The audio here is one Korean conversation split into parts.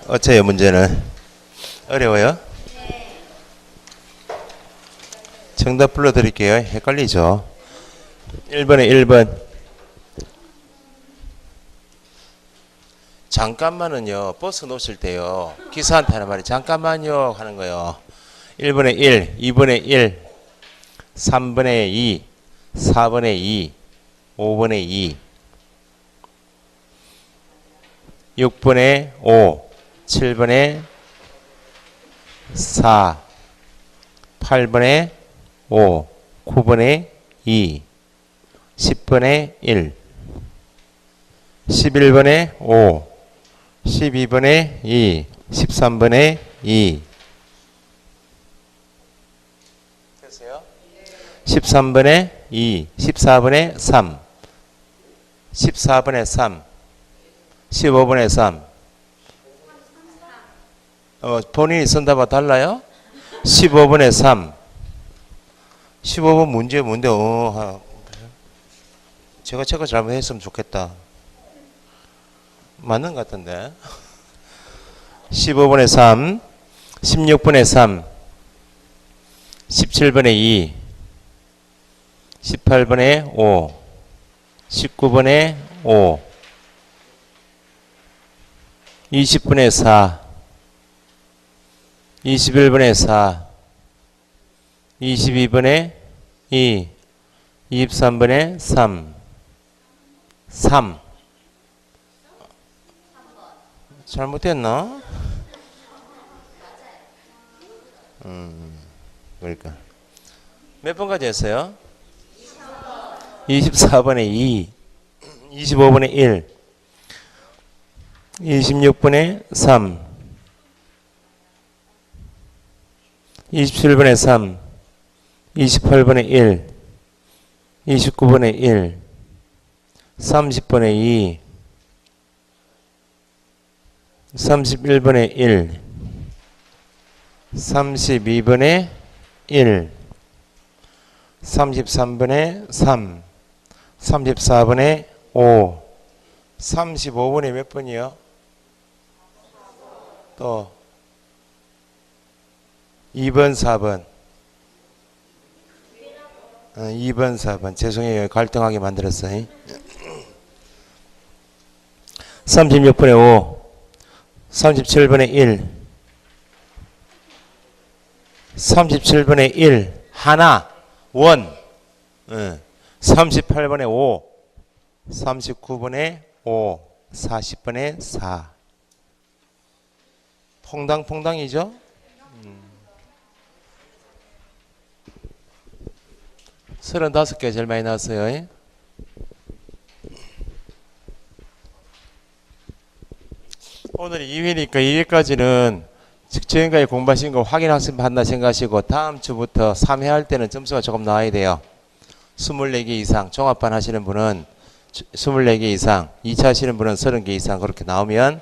어째요, 문제는? 어려워요? 정답 불러드릴게요. 헷갈리죠? 1번에 1번. 잠깐만은요, 버스 놓칠 때요, 기사한테 하는 말이 잠깐만요 하는 거요. 1번에 1, 2번에 1, 3번에 2, 4번에 2, 5번에 2, 6번에 5, 7번에 4, 8번에 5, 9번에 2, 10번에 1, 11번에 5, 12번에 2, 13번에 2. 됐어요? 13번에 2, 14번에 3, 14번에 3, 15번에 3. 본인이 쓴 답과 달라요? 15번에 3. 15번 문제 뭔데? 제가 체크 잘못했으면 좋겠다. 맞는 것 같은데. 15번에 3, 16번에 3, 17번에 2, 18번에 5, 19번에 5, 20번에 4, 21번에 4, 22번에 2, 23번에 3, 3. 잘못했나? 그러니까 몇 번까지 했어요? 24번에 2, 25번에 1, 26번에 3, 27번에 3, 28번에 1, 29번에 1, 30번에 2, 31번에 1, 32번에 1, 33번에 3, 34번에 5, 35번에 몇 번이요? 또 2번, 4번. 2번, 4번. 죄송해요. 갈등하게 만들었어요. 36번에 5, 37번에 1, 37번에 1, 하나, 원, 38번에 5, 39번에 5, 40번에 4. 퐁당퐁당이죠? 35개 제일 많이 나왔어요. 오늘이 2회니까 2회까지는 지금까지 공부하신 거 확인학습 한다 생각하시고 다음 주부터 3회 할 때는 점수가 조금 나와야 돼요. 24개 이상, 종합반 하시는 분은 24개 이상, 2차 하시는 분은 30개 이상 그렇게 나오면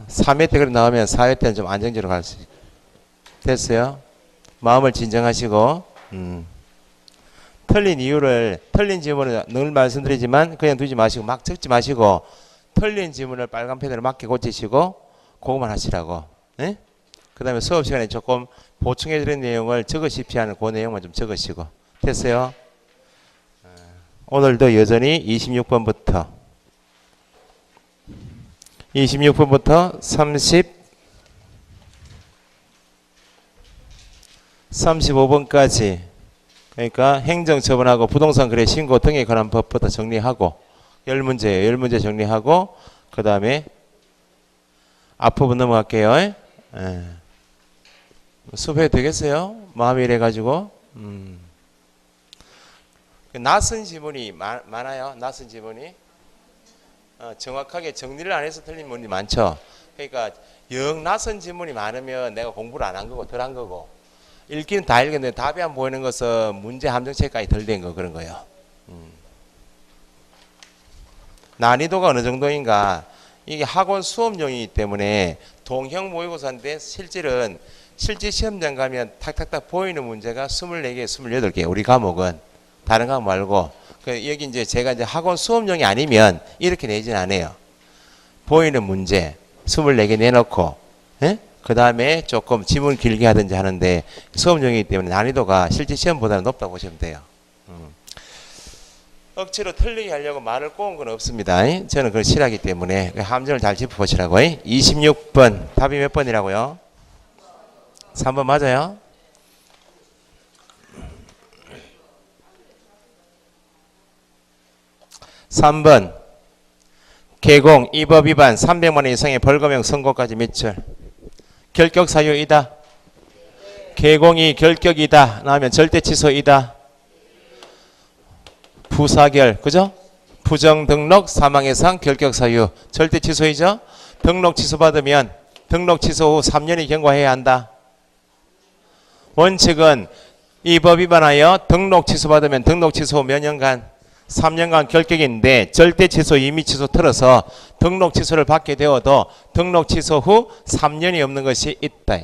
3회 때 그렇게 나오면 4회 때는 좀 안정적으로 갈 수 있어요. 됐어요? 마음을 진정하시고 틀린 이유를, 틀린 지문을 늘 말씀드리지만 그냥 두지 마시고 막 적지 마시고 틀린 지문을 빨간 펜으로 맞게 고치시고 그것만 하시라고. 네? 그 다음에 수업 시간에 조금 보충해 드린 내용을 적으십시오 하는 그 내용만 좀 적으시고. 됐어요? 오늘도 여전히 26번부터 35번까지 그러니까 행정처분하고 부동산 거래 신고 등에 관한 법부터 정리하고 10문제예요. 10문제 정리하고 그 다음에 앞부분 넘어갈게요. 수업해도 되겠어요? 마음이 이래가지고 낯선 지문이 많아요. 낯선 지문이 정확하게 정리를 안 해서 틀린 문이 많죠. 그러니까 영 낯선 지문이 많으면 내가 공부를 안 한 거고 덜 한 거고 읽기는 다 읽었는데 답이 안 보이는 것은 문제 함정체까지 덜 된 거 그런 거예요. 난이도가 어느 정도인가. 이게 학원 수업용이기 때문에 동형 모의고사인데 실질은 실제 시험장 가면 탁탁탁 보이는 문제가 24개, 28개. 우리 과목은 다른 과목 말고 여기 이제 제가 이제 학원 수업용이 아니면 이렇게 내진 않아요. 보이는 문제 24개 내놓고, 예? 그 다음에 조금 지문 길게 하든지 하는데 수업용이기 때문에 난이도가 실제 시험보다는 높다고 보시면 돼요. 억지로 틀리게 하려고 말을 꼬은 건 없습니다. 저는 그걸 싫어하기 때문에 함정을 잘 짚어보시라고. 26번 답이 몇 번이라고요? 3번 맞아요? (3번) 개공, 이 법 위반 300만 원 이상의 벌금형 선고까지 며칠? 결격 사유이다. 개공이 결격이다. 나오면 절대 취소이다. 부사결, 그죠? 부정 등록, 사망 예상, 결격 사유, 절대 취소이죠? 등록 취소 받으면 등록 취소 후 3년이 경과해야 한다. 원칙은 이 법 위반하여 등록 취소 받으면 등록 취소 후 몇 년간? 3년간 결격인데 절대 취소, 임의 취소 틀어서 등록 취소를 받게 되어도 등록 취소 후 3년이 없는 것이 있다.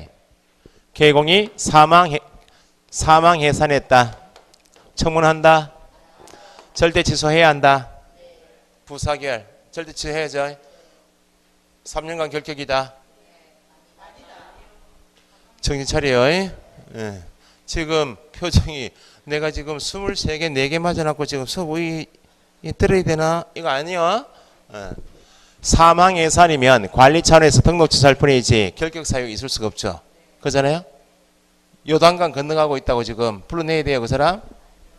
개공이 사망 해산했다. 청문한다. 절대 취소해야 한다. 부사결 절대 취소해야죠. 3년간 결격이다. 정신 차려요. 예. 지금 표정이 내가 지금 23개 4개 맞아놨고 지금 수업 이 들어야 되나? 이거 아니요. 사망 예산이면 관리 차원에서 등록 취소할 뿐이지 결격 사유가 있을 수가 없죠. 그잖아요. 요단강 건너가고 있다고 지금 불러내야 돼요. 그 사람.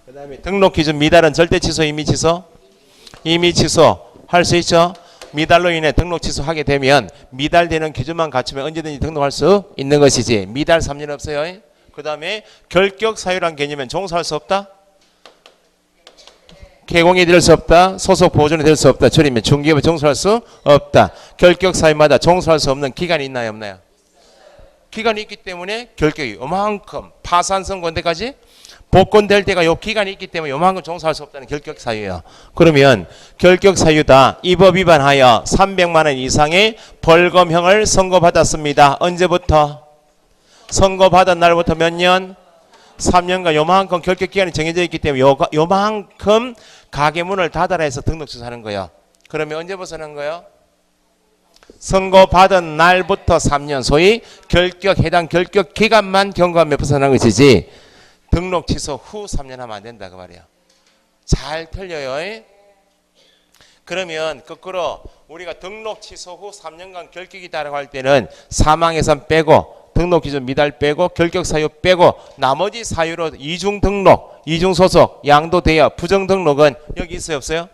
그 다음에 등록 기준 미달은 절대 취소, 임의 취소? 임의 취소 할 수 있죠. 미달로 인해 등록 취소하게 되면 미달되는 기준만 갖추면 언제든지 등록할 수 있는 것이지 미달 3년 없어요. 그 다음에 결격 사유란 개념은 종사할 수 없다. 개공이 될 수 없다. 소속 보존이 될 수 없다. 줄이면 중개업에 종사할 수 없다. 결격 사유마다 종사할 수 없는 기간이 있나요 없나요? 기간이 있기 때문에 결격이 요만큼 파산 선고인데까지 복권될 때가 요 기간이 있기 때문에 요만큼 종사할 수 없다는 결격 사유예요. 그러면 결격 사유다. 이 법 위반하여 300만 원 이상의 벌금형을 선고받았습니다. 언제부터? 선고받은 날부터 몇 년? 3년간 요만큼 결격 기간이 정해져 있기 때문에 요만큼 가게 문을 닫아라 해서 등록 취소하는 거예요. 그러면 언제 벗어난 거예요? 선고받은 날부터 3년, 소위 해당 결격 기간만 경과하며 벗어난 것이지 등록 취소 후 3년 하면 안 된다 그 말이에요. 잘 틀려요. 그러면 거꾸로 우리가 등록 취소 후 3년간 결격이다라고 할 때는 사망 예산 빼고 등록 기준 미달 빼고 결격 사유 빼고 나머지 사유로 이중 등록, 이중 소속, 양도 대여, 부정 등록은 여기 있어요 없어요?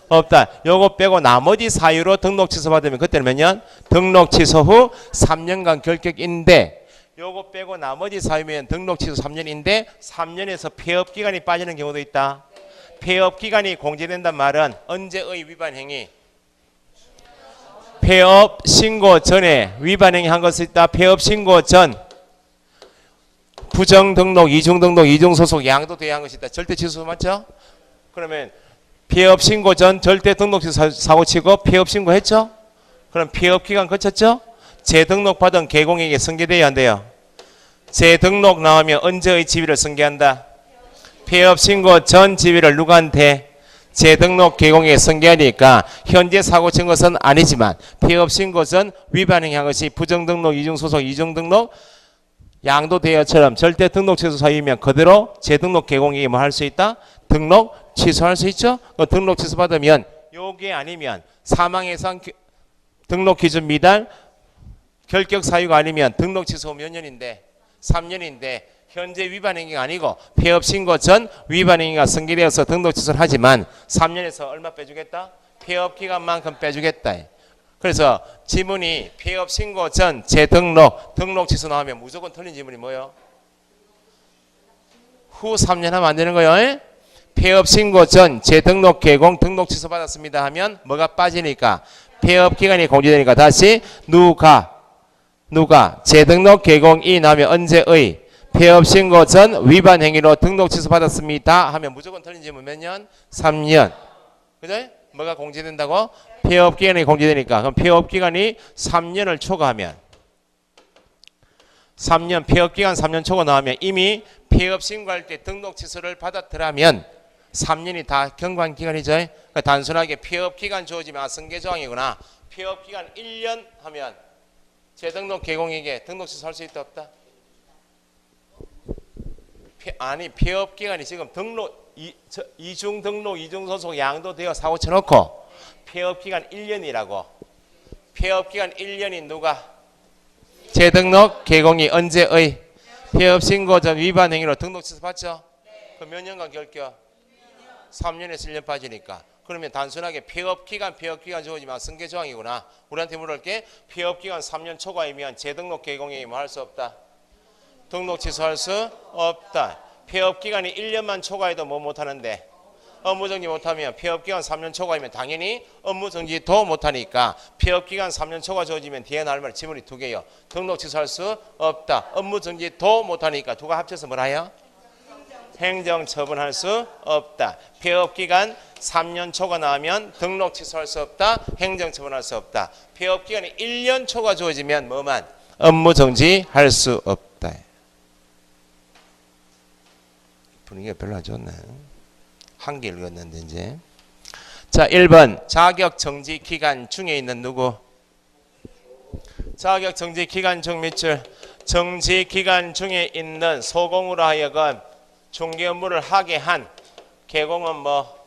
없다. 요거 빼고 나머지 사유로 등록 취소 받으면 그때는 몇 년? 등록 취소 후 3년간 결격인데 요거 빼고 나머지 사유면 등록 취소 3년인데 3년에서 폐업 기간이 빠지는 경우도 있다. 폐업 기간이 공제된단 말은 언제의 위반 행위? 폐업 신고 전에 위반 행위 한 것이 있다. 폐업 신고 전 부정 등록, 이중 등록, 이중 소속, 양도 대여한 것이 있다. 절대 취소 맞죠? 그러면 폐업 신고 전 절대 등록 취소 사고 치고 폐업 신고했죠? 그럼 폐업 기간 거쳤죠? 재등록 받은 개공에게 승계돼야 한대요. 재등록 나오면 언제의 지위를 승계한다? 폐업 신고 전 지위를 누구한테? 재등록 개공에 승계하니까 현재 사고 친 것은 아니지만 폐업 신고 전 위반 행위한 것이 부정 등록, 이중 소속, 이중 등록, 양도 대여처럼 절대 등록 취소 사유이면 그대로 재등록 개공에게 뭐 할 수 있다? 등록 취소할 수 있죠? 등록 취소 받으면 요게 아니면 사망 예상 등록 기준 미달 결격 사유가 아니면 등록 취소 몇 년인데 3년인데 현재 위반 행위가 아니고 폐업 신고 전 위반 행위가 승계되어서 등록 취소를 하지만 3년에서 얼마 빼주겠다? 폐업 기간만큼 빼주겠다. 그래서 지문이 폐업 신고 전 재등록 등록 취소 나오면 무조건 틀린 지문이 뭐예요? 후 3년 하면 안 되는 거예요. 폐업 신고 전 재등록 개공 등록 취소 받았습니다 하면 뭐가 빠지니까 폐업 기간이 공제되니까 다시 누가 재등록 개공이 나오면 언제의 폐업 신고 전 위반 행위로 등록 취소 받았습니다 하면 무조건 틀린 질문 몇 년? 3년. 그죠? 뭐가 공제된다고? 폐업 기간이 공제되니까. 그럼 폐업 기간이 3년을 초과하면 3년 폐업 기간 3년 초과 나오면 이미 폐업 신고할 때 등록 취소를 받았더라면 3년이 다 경과한 기간이죠. 그러니까 단순하게 폐업 기간 주어지면 승계 조항이구나. 폐업기간 1년 하면 재등록 개공에게 등록취소 할 수 있다 없다? 아니 폐업기간이 지금 등록 이중 등록 이중 소속 양도되어 사고 쳐놓고 폐업기간 1년이라고. 폐업기간 1년인 누가? 재등록 개공이 언제의? 폐업신고 전 위반 행위로 등록 취소 받죠? 그럼 몇 년간 결격? 3년에서 1년 빠지니까. 그러면 단순하게 폐업기간 주어지면 승계조항이구나. 우리한테 물을게. 폐업기간 3년 초과이면 재등록 개공행위 뭐 할 수 없다? 등록 취소할 수 없다. 폐업기간이 1년만 초과해도 뭐 못하는데? 업무정지 못하면 폐업기간 3년 초과이면 당연히 업무정지도 못하니까 폐업기간 3년 초과 주어지면 뒤에 나올 말 지문이 두 개요. 등록 취소할 수 없다. 업무정지도 못하니까 두가 합쳐서 뭐라 해요? 행정처분할 수 없다. 폐업기간 3년 초과 나오면 등록 취소할 수 없다. 행정처분할 수 없다. 폐업기간이 1년 초과 주어지면 뭐만? 업무정지할 수 없다. 분위기가 별로 안 좋네. 한 개 읽었는데 이제. 자 1번 자격정지 기간 중에 있는 누구? 자격정지 기간 중 밑줄. 정지 기간 중에 있는 소공으로 하여금 중개 업무를 하게 한 개공은 뭐?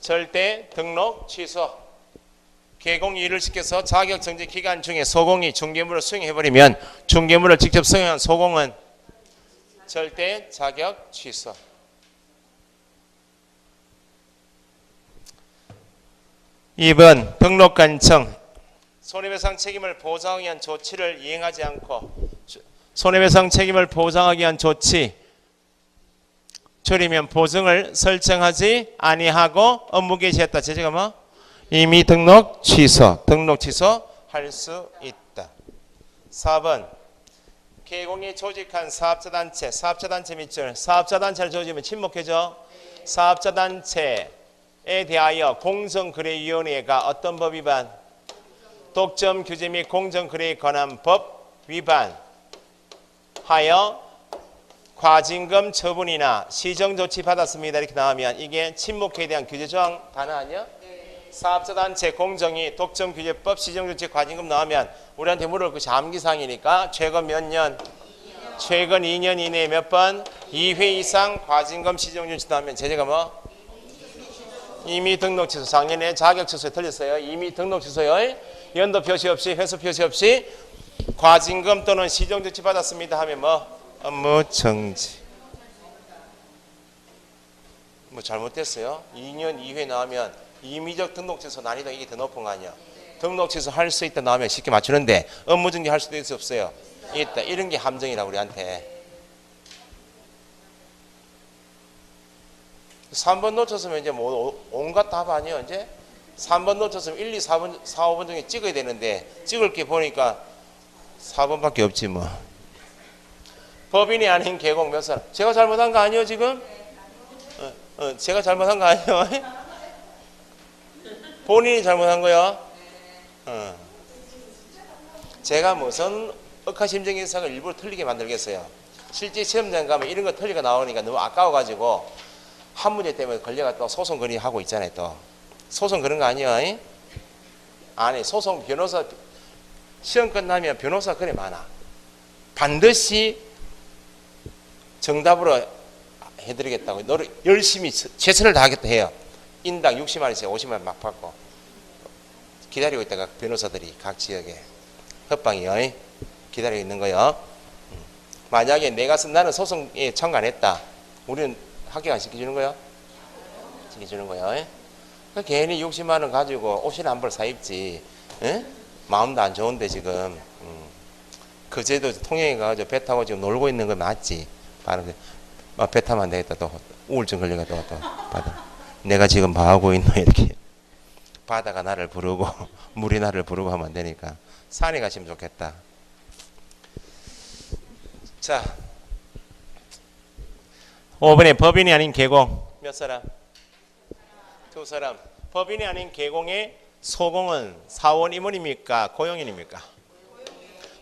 절대 등록 취소. 개공이 일을 시켜서 자격정지 기간 중에 소공이 중개물을 수행해버리면 중개물을 직접 수행한 소공은 절대 자격 취소. (2번) 등록관청 손해배상 책임을 보상하기 위한 조치를 이행하지 않고 손해배상 책임을 보상하기 위한 조치 줄이면 보증을 설정하지 아니하고 업무 개시했다. 제재가 뭐? 이미 등록 취소 할 수 있다. 4번 개공이 조직한 사업자단체 밑줄. 사업자단체를 조직하면 침묵해져. 사업자단체에 대하여 공정거래위원회가 어떤 법 위반? 독점규제 및 공정거래에 관한 법 위반 하여 과징금 처분이나 시정조치 받았습니다. 이렇게 나오면 이게 침묵회에 대한 규제조항 단어 아니야? 사업자단체 공정위 독점규제법 시정조치 과징금 나오면 우리한테 물을 것이 암기사항이니까 최근 몇 년? 최근 2년 이내에 몇 번? 2회 이상 과징금 시정조치 나오면 제재가 뭐? 이미 등록 취소. 작년에 자격 취소에 틀렸어요. 이미 등록 취소요. 연도 표시 없이 회수 표시 없이 과징금 또는 시정조치 받았습니다 하면 뭐? 업무 정지. 뭐 잘못됐어요. 2년 2회 나오면 임의적 등록 취소 난이도 이게 더 높은 거 아니야. 등록 취소 할 수 있다 나오면 쉽게 맞추는데 업무 정지 할 수도 있어 없어요? 있다. 이런 게 함정이라 우리한테. 3번 놓쳤으면 이제 뭐 온갖 답 아니에요. 이제 3번 놓쳤으면 1, 2, 4번, 4, 5번 중에 찍어야 되는데 찍을 게 보니까 4번밖에 없지 뭐. 법인이 아닌 개공 몇 사람? 제가 잘못한 거 아니에요 지금? 제가 잘못한 거 아니에요? 본인이 잘못한 거야? 제가 무슨 억하심정인 인상을 일부러 틀리게 만들겠어요. 실제 시험장 가면 이런 거 틀리가 나오니까 너무 아까워가지고 한 문제 때문에 걸려가 또 소송 건의하고 있잖아요. 또 소송 그런 거 아니에요? 아니 소송 변호사 시험 끝나면 변호사 건의 많아. 반드시 정답으로 해드리겠다고 노력 열심히 최선을 다하겠다 해요. 인당 60만원씩 50만원 막 받고 기다리고 있다가 변호사들이 각 지역에 협방이요 기다리고 있는 거요. 만약에 내가 나는 소송에 청구 안 했다. 우리는 합격 안 시켜주는 거요? 시켜주는 거요. 괜히 60만원 가지고 옷이나 한 벌 사입지. 에? 마음도 안 좋은데 지금 그제도 통영에 가가지고 배 타고 지금 놀고 있는 거 맞지? 바로 배 타면 안 되겠다. 또 우울증 걸려가 또 받아. 내가 지금 뭐 하고 있노 이렇게 바다가 나를 부르고 물이 나를 부르고 하면 안 되니까 산에 가시면 좋겠다. 자 5번에 법인이 아닌 개공 몇 사람? 두 사람. 법인이 아닌 개공의 소공은 사원 임원입니까? 고용인입니까?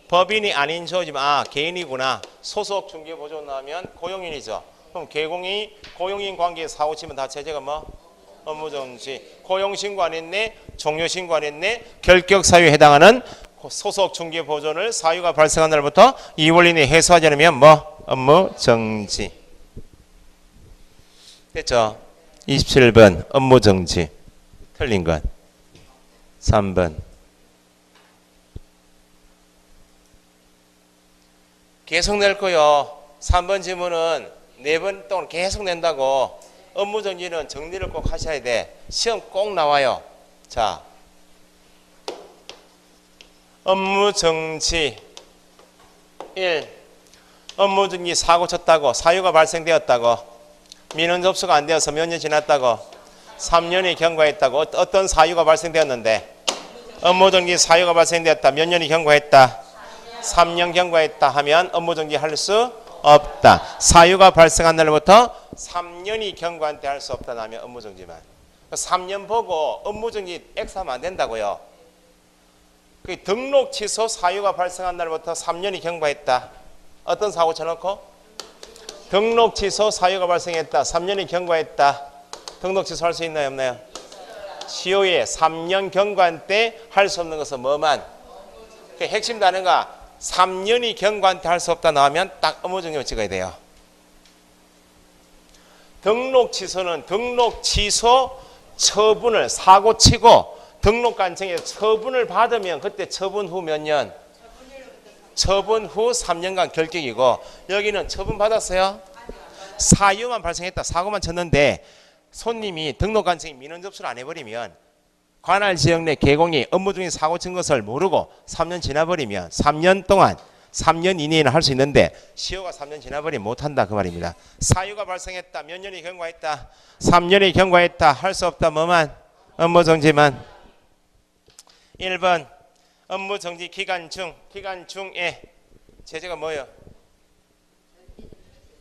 법인이 아닌 저지만 개인이구나. 소속 중개보조 나오면 고용인이죠. 그럼 개공이 고용인 관계에 사고 치면 다 제재가 뭐? 업무정지. 고용신고 안 했네. 종료 신고 안 했네. 결격 사유에 해당하는 소속 중개 보존을 사유가 발생한 날부터 2월 이내에 해소하지 않으면 뭐? 업무 정지. 됐죠? 27번 업무 정지. 틀린 건 3번. 계속 낼 거요. 3번 질문은 4번 동안 계속 낸다고. 업무 정지는 정리를 꼭 하셔야 돼. 시험 꼭 나와요. 자, 업무 정지 1. 업무 정지 사고 쳤다고. 사유가 발생되었다고. 민원 접수가 안 되어서 몇 년 지났다고. 3년이 경과했다고. 어떤 사유가 발생되었는데 업무 정지 사유가 발생되었다. 몇 년이 경과했다. 3년 경과했다 하면 업무 정지 할 수 없다. 사유가 발생한 날부터 3년이 경과한 때 할 수 없다 하면 업무 정지만. 3년 보고 업무 정지 X하면 안 된다고요. 그 등록 취소 사유가 발생한 날부터 3년이 경과했다. 어떤 사고 쳐놓고 등록 취소 사유가 발생했다. 3년이 경과했다. 등록 취소할 수 있나요 없나요? 시효에 3년 경과한 때 할 수 없는 것은 뭐만? 그 핵심 단어가 3년이 경과한 때 할 수 없다 나오면 딱 업무 정지를 찍어야 돼요. 등록 취소는 등록 취소 처분을 사고 치고 등록관청에서 처분을 받으면 그때 처분 후 몇 년? 처분 후 3년간 결격이고 여기는 처분 받았어요? 사유만 발생했다. 사고만 쳤는데 손님이 등록관청에 민원 접수를 안 해버리면 관할 지역 내 개공이 업무 중에 사고 친 것을 모르고 3년 지나버리면 3년 동안 3년 이내에는 할 수 있는데 시효가 3년 지나버리면 못한다 그 말입니다. 사유가 발생했다. 몇 년이 경과했다. 3년이 경과했다. 할 수 없다. 뭐만? 업무 정지만. 1번 업무 정지 기간 중에 제재가 뭐예요?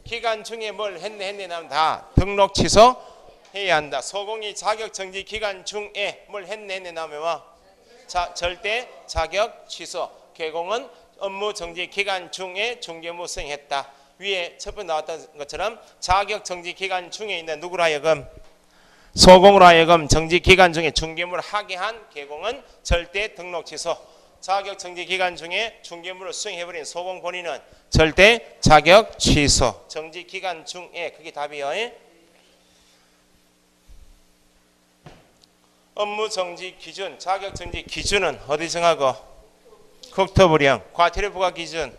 기간 중에 뭘 했네 나면 다 등록 취소 해야 한다. 소공이 자격 정지 기간 중에 뭘 했네 나오면 뭐? 절대 자격 취소. 개공은 업무 정지 기간 중에 중개무 수행했다. 위에 첫 번째 나왔던 것처럼 자격 정지 기간 중에 있는 누구로 하여금 소공으로 하여금 정지 기간 중에 중개물을 하게 한 개공은 절대 등록 취소. 자격 정지 기간 중에 중개물을 수행해버린 소공 본인은 절대 자격 취소. 정지 기간 중에 그게 답이요. 업무 정지 기준, 자격 정지 기준은 어디 정하고? 국토부령. 과태료 부과 기준,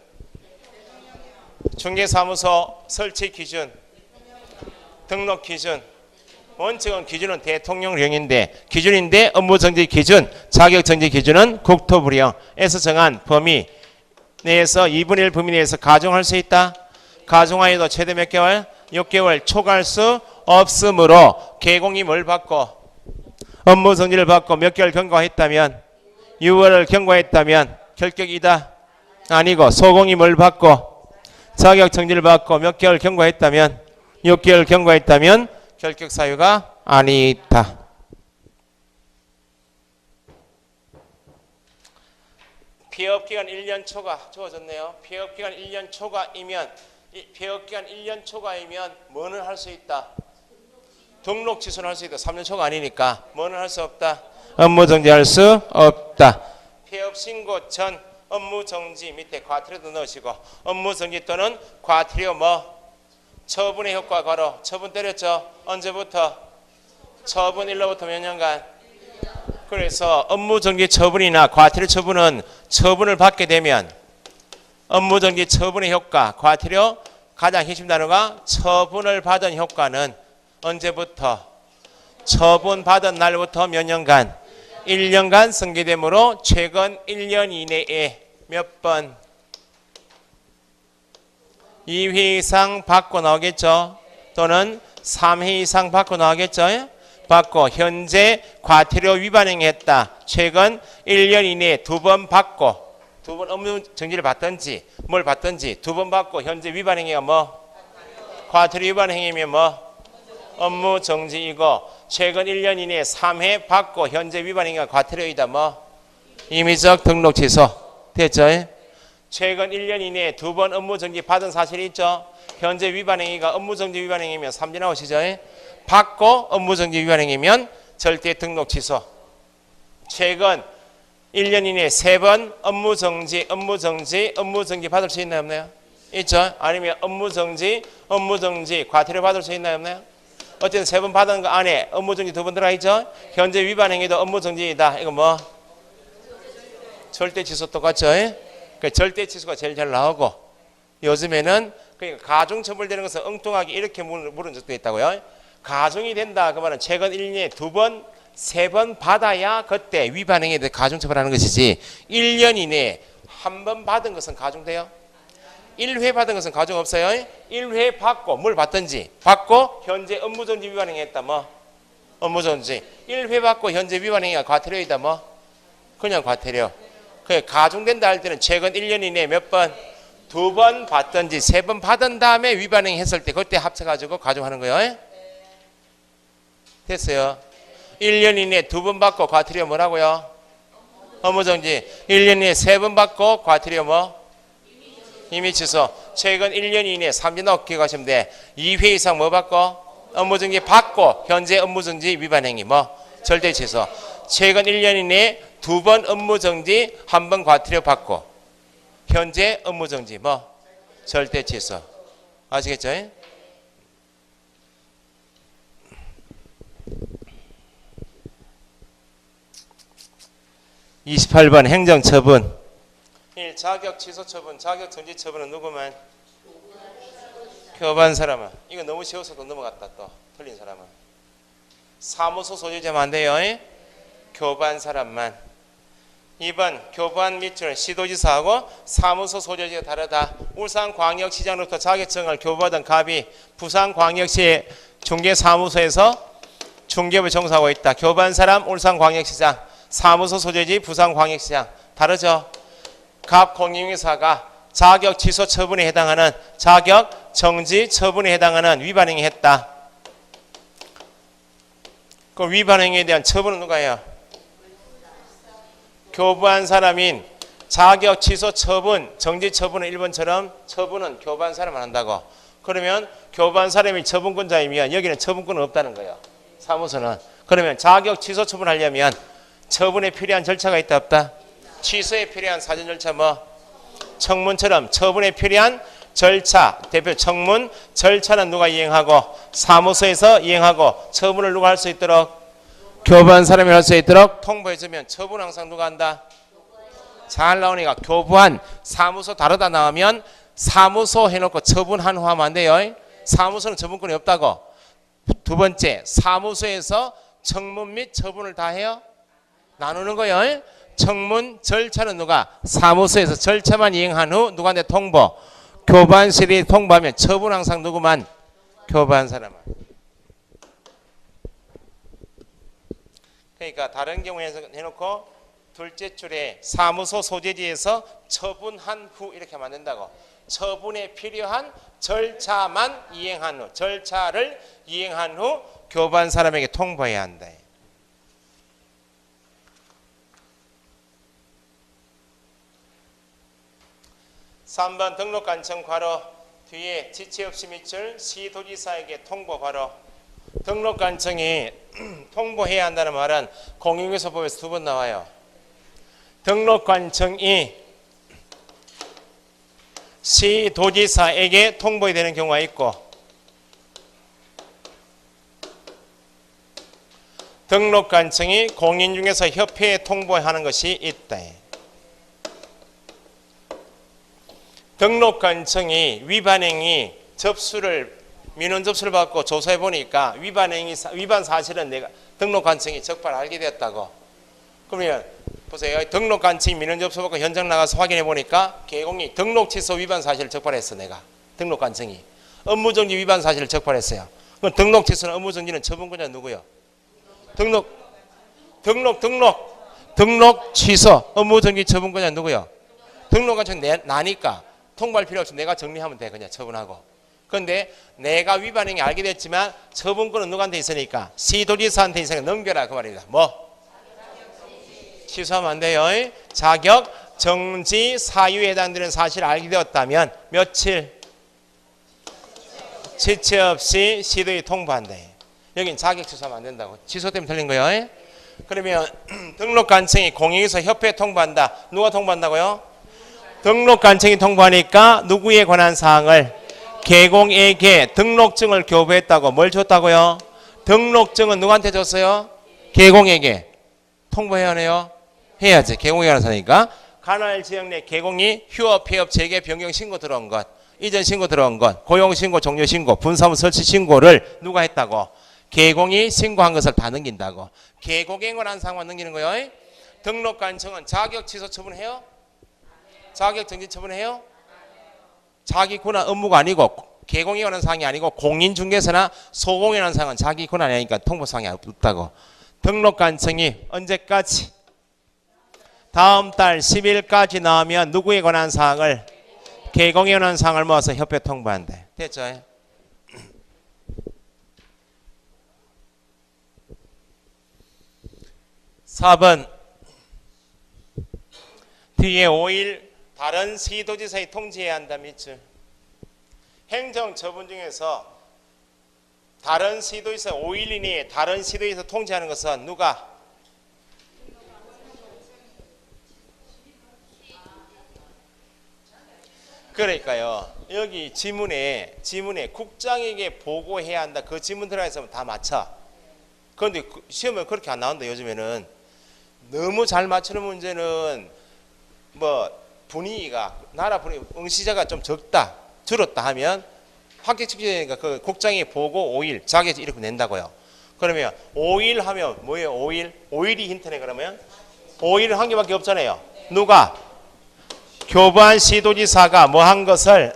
중개사무소 설치 기준, 등록 기준. 원칙은 기준은 대통령령인데 기준인데 업무 정지 기준, 자격 정지 기준은 국토부령에서 정한 범위 내에서 2분의 1 범위 내에서 가중할 수 있다. 가중하여도 최대 몇 개월? 6개월 초과할 수 없으므로 개공이 뭘 받고 업무 정지를 받고 몇 개월 경과했다면 6월을 경과했다면 결격이다. 아니고 소공이 뭘 받고 자격 정지를 받고 몇 개월 경과했다면 6개월 경과했다면 결격 사유가 아니다. 폐업기간 1년 초과 주어졌네요. 폐업기간 1년 초과이면 폐업기간 1년 초과이면 뭐는 할 수 있다? 등록 취소는 할 수 있다. 3년 초과 아니니까 뭐는 할 수 없다? 업무 정지할 수 없다. 폐업 신고 전 업무 정지 밑에 과태료도 넣으시고 업무 정지 또는 과태료 뭐? 처분의 효과 바로 처분 때렸죠. 언제부터? 처분 일로부터 몇 년간? 그래서 업무정지 처분이나 과태료 처분은 처분을 받게 되면 업무정지 처분의 효과, 과태료 가장 핵심 단어가 처분을 받은 효과는 언제부터? 처분받은 날부터 몇 년간? 1년간 승계되므로 최근 1년 이내에 몇 번? 2회 이상 받고 나오겠죠. 또는 3회 이상 받고 나오겠죠. 받고 현재 과태료 위반 행위했다. 최근 1년 이내에 2번 받고 2번 업무 정지를 받든지 뭘 받든지 2번 받고 현재 위반 행위가 뭐? 과태료 위반 행위면 뭐? 업무 정지이고 최근 1년 이내에 3회 받고 현재 위반 행위가 과태료이다. 뭐? 임의적 등록 취소. 됐죠? 최근 1년 이내에 2번 업무정지 받은 사실이 있죠. 현재 위반행위가 업무정지 위반행위면 3지 나오시죠. 받고 업무정지 위반행위면 절대 등록 취소. 최근 1년 이내에 3번 업무정지 받을 수 있나요 없나요? 있죠. 아니면 업무정지 과태료 받을 수 있나요 없나요? 어쨌든 3번 받은 거 안에 업무정지 2번 들어가 있죠. 현재 위반 행위도 업무정지이다. 이거 뭐? 절대치소 똑같죠. 그 절대치소가 제일 잘 나오고, 요즘에는 그러니까 가중처벌되는 것은 엉뚱하게 이렇게 물은 적도 있다고요. 가중이 된다 그 말은 최근 1년에 2번 3번 받아야 그때 위반 행위에 대해 가중처벌하는 것이지, 1년 이내에 한 번 받은 것은 가중돼요? 1회 받은 것은 가중 없어요. 1회 받고 뭘 받든지 받고 현재 업무정지 위반 행위했다 뭐? 업무정지. 1회 받고 현재 위반 행위가 과태료이다 뭐? 그냥 과태료. 그 가중된다 할 때는 최근 1년 이내에 몇 번? 2번 받든지 3번 받은 다음에 위반 행위 했을 때 그때 합쳐가지고 가중하는 거예요. 됐어요. 1년 이내에 2번 받고 과태료 뭐라고요? 업무정지. 1년 이내에 3번 받고 과태료 뭐? 임의 취소. 최근 1년 이내에 3년 넘게 가시면 돼. 2회 이상 뭐 받고? 업무정지 받고 현재 업무정지 위반 행위 뭐? 절대 취소. 최근 1년 이내에 2번 업무정지 1번 과태료 받고 현재 업무정지 뭐? 절대 취소. 아시겠죠? 28번 행정처분. 1. 자격 취소 처분, 자격 정지 처분은 누구만? 교반 사람은. 이거 너무 쉬워서 또 넘어갔다 또 틀린 사람은. 사무소 소유자만 안 돼요. 교반 사람만. 2번 교반 밑줄 시도지사하고 사무소 소유자가 다르다. 울산광역시장으로부터 자격증을 교부받은 갑이 부산광역시 중개사무소에서 중개업을 종사하고 있다. 교반 사람 울산광역시장, 사무소 소유지 부산광역시장. 다르죠? 갑 공인중개사가 자격 취소 처분에 해당하는 자격 정지 처분에 해당하는 위반 행위 했다. 그 위반 행위에 대한 처분은 누가 해요? 교부한 사람인 자격 취소 처분, 정지 처분은 1번처럼 처분은 교부한 사람만 한다고. 그러면 교부한 사람이 처분권자이면 여기는 처분권은 없다는 거예요. 사무소는. 그러면 자격 취소 처분하려면 처분에 필요한 절차가 있다 없다? 취소에 필요한 사전 절차 뭐? 청문처럼 처분에 필요한 절차, 대표 청문 절차는 누가 이행하고 사무소에서 이행하고 처분을 누가 할 수 있도록? 교부한 사람이 할 수 있도록 통보해주면 처분 항상 누가 한다? 잘 나오니까 교부한 사무소 다르다 나오면 사무소 해놓고 처분한 후 하면 안 돼요. 사무소는 처분권이 없다고. 2번째, 사무소에서 청문 및 처분을 다 해요? 나누는 거예요. 청문 절차는 누가? 사무소에서 절차만 이행한 후 누구한테 통보? 교부한실이 통보하면 처분 항상 누구만? 교부한 사람만. 그러니까 다른 경우에 해놓고 둘째 줄에 사무소 소재지에서 처분한 후 이렇게 하면 안 된다고. 처분에 필요한 절차만 이행한 후, 절차를 이행한 후 교부한 사람에게 통보해야 한다. 3번 등록관청 괄호 뒤에 지체 없이 밑줄 시도지사에게 통보 괄호. 등록관청이 통보해야 한다는 말은 공인중개사법에서 2번 나와요. 등록관청이 시도지사에게 통보해야 되는 경우가 있고 등록관청이 공인중개사협회에 통보하는 것이 있다. 등록관청이 위반행위 접수를 민원 접수를 받고 조사해 보니까 위반 사실은 내가 등록관청이 적발 알게 되었다고. 그러면 보세요. 등록관청이 민원 접수 받고 현장 나가서 확인해 보니까 개공이 등록 취소 위반 사실을 적발했어. 내가 등록관청이 업무정지 위반 사실을 적발했어요. 그럼 등록 취소는 업무정지는 처분권자 누구요? 등록 취소 업무정지 처분권자 누구요? 등록관청 나니까 통보할 필요 없이 내가 정리하면 돼. 그냥 처분하고. 그런데 내가 위반행위 알게 됐지만 처분권은 누구한테 있으니까 시도지사한테 있으니까 넘겨라 그 말입니다. 뭐? 취소하면 안 돼요. 자격 정지 사유에 해당되는 사실을 알게 되었다면 며칠? 지체 없이 시도에 통보한다. 여긴 자격 취소하면 안 된다고. 취소 때문에 틀린 거예요. 그러면 등록 간청이 공익에서 협회에 통보한다. 누가 통보한다고요? 등록 간청이 통보하니까 누구에 관한 사항을 계공에게 등록증을 교부했다고. 뭘 줬다고요? 등록증은 누구한테 줬어요? 계공에게. 통보해야 하네요. 해야지. 계공에 관한 사항이니까. 관할 지역 내 계공이 휴업, 폐업, 재개, 변경 신고 들어온 것, 이전 신고 들어온 것, 고용 신고, 종료 신고, 분사무 설치 신고를 누가 했다고? 계공이 신고한 것을 다 넘긴다고. 계공에 관한 사항만 넘기는 거예요. 등록 간청은 자격 취소 처분해요? 자격 정지 처분해요? 자기 권한 업무가 아니고 계공에 관한 사항이 아니고 공인중개사나 소공에 관한 사항은 자기 권한이 아니니까 통보사항이 없다고. 등록 간청이 언제까지? 다음 달 10일까지 나오면 누구에 관한 사항을 계공에 관한 사항을 모아서 협회 통보한대. 됐죠? 4번 뒤에 5일 다른 시도지사에 통지해야 한다. 밑줄. 행정처분 중에서 다른 시도지사 5일 이내에 다른 시도지사 통지하는 것은 누가? 그러니까요. 여기 지문에 국장에게 보고해야 한다. 그 지문 들어가서 다 맞춰. 그런데 시험에 그렇게 안 나온다. 요즘에는 너무 잘 맞추는 문제는 뭐 분위기가 나라 분위기 응시자가 좀 적다 줄었다 하면 합격시키니까 그 국장이 보고 5일 자기 이렇게 낸다고요. 그러면 5일 하면 뭐예요? 5일이 힌트네. 그러면 5일은 한 개밖에 없잖아요. 누가? 교부한 시도지사가 뭐 한 것을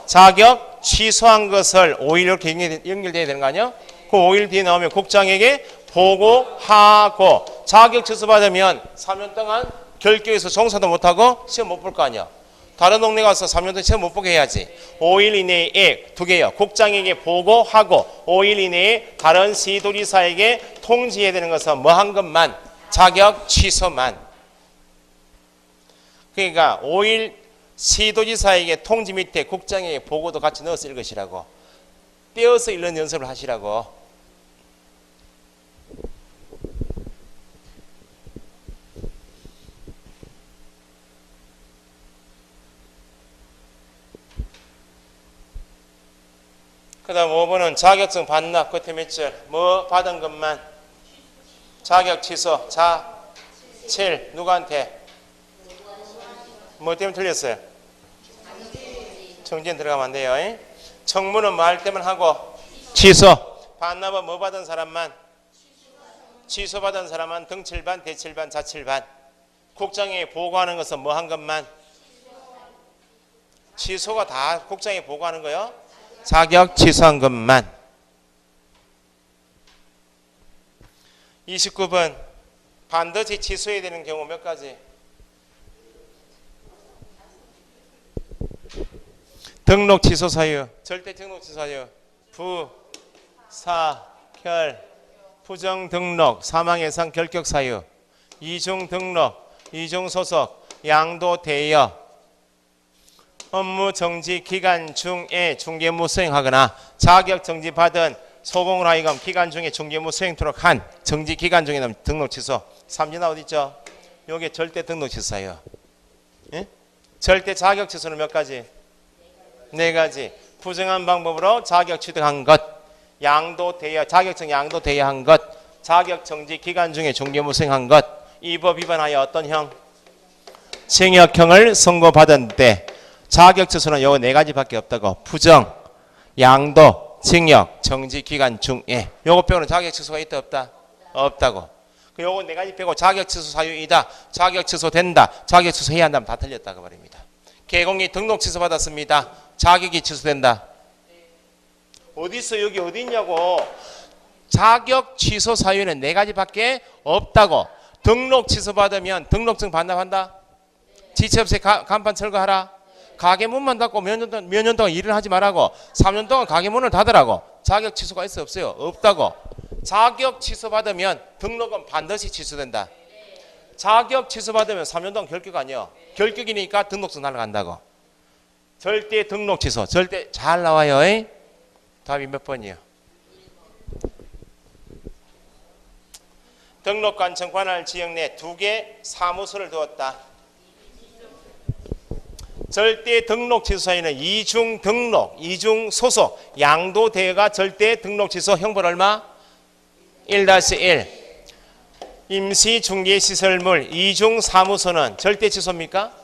자격 취소한 것을 5일 이렇게 연결돼야 되는 거 아니야? 그 5일 뒤에 나오면 국장에게 보고하고 자격 취소 받으면 3년 동안 결교에서 종사도 못하고 시험 못 볼 거 아니야. 다른 동네 가서 3년 동안 시험 못 보게 해야지. 5일 이내에 두 개요. 국장에게 보고하고 5일 이내에 다른 시도지사에게 통지해야 되는 것은 뭐 한 것만? 자격 취소만. 그러니까 5일 시도지사에게 통지 밑에 국장에게 보고도 같이 넣어서 읽으시라고. 떼어서 읽는 연습을 하시라고. 그 다음 5번은 자격증 반납. 끝에 몇줄? 뭐 받은 것만? 자격 취소. 자, 7. 누구한테? 뭐 때문에 틀렸어요? 정지는 들어가면 안 돼요. 청문은 뭐 할 때만 하고 취소. 반납은 뭐 받은 사람만? 취소받은 사람은 등칠반, 대칠반, 자칠반. 국장에 보고하는 것은 뭐 한 것만? 취소가 다 국장에 보고하는 거요. 자격 취소한 것만. 29번 반드시 취소해야 되는 경우 몇 가지? 등록 취소 사유, 절대 등록 취소 사유, 부, 사, 결, 부정 등록, 사망 예상 결격 사유, 이중 등록, 이중 소속, 양도 대여, 업무 정지 기간 중에 중개무 수행하거나 자격 정지 받은 소공을 하여금 기간 중에 중개무 수행토록 한 정지 기간 중에는 등록 취소. 3진 어디 있죠? 요게 절대 등록 취소예요. 예? 절대 자격 취소는 몇 가지? 4가지. 부정한 방법으로 자격 취득한 것, 양도 대여, 자격증 양도 대여한 것, 자격 정지 기간 중에 중개무 수행한 것. 이 법 위반하여 어떤 형? 징역형을 선고받은 때 자격 취소는 요 4가지밖에 없다고. 부정, 양도, 징역, 정지 기간 중에. 요거 빼고는 자격 취소가 있다 없다? 없다고. 요거 4가지 빼고 자격 취소 사유이다. 자격 취소된다. 자격 취소해야 한다면 다 틀렸다고 말입니다. 계공이 등록 취소 받았습니다. 자격이 취소된다. 어디서 여기 어디 있냐고. 자격 취소 사유는 4가지밖에 없다고. 등록 취소 받으면 등록증 반납한다. 지체없이 간판 철거하라. 가게 문만 닫고 몇 년 동안 일을 하지 말라고. 3년 동안 가게 문을 닫으라고. 자격 취소가 있어 없어요? 없다고. 자격 취소 받으면 등록은 반드시 취소된다. 자격 취소 받으면 3년 동안 결격 아니야. 결격이니까 등록증 날아간다고. 절대 등록 취소. 절대 잘 나와요. 에이? 답이 몇 번이요? 등록관청 관할 지역 내 2개 사무소를 두었다. 절대 등록 취소에는 이중 등록, 이중 소속, 양도 대여가 절대 등록 취소 형벌 얼마? 1-1. 임시 중개 시설물 이중 사무소는 절대 취소입니까?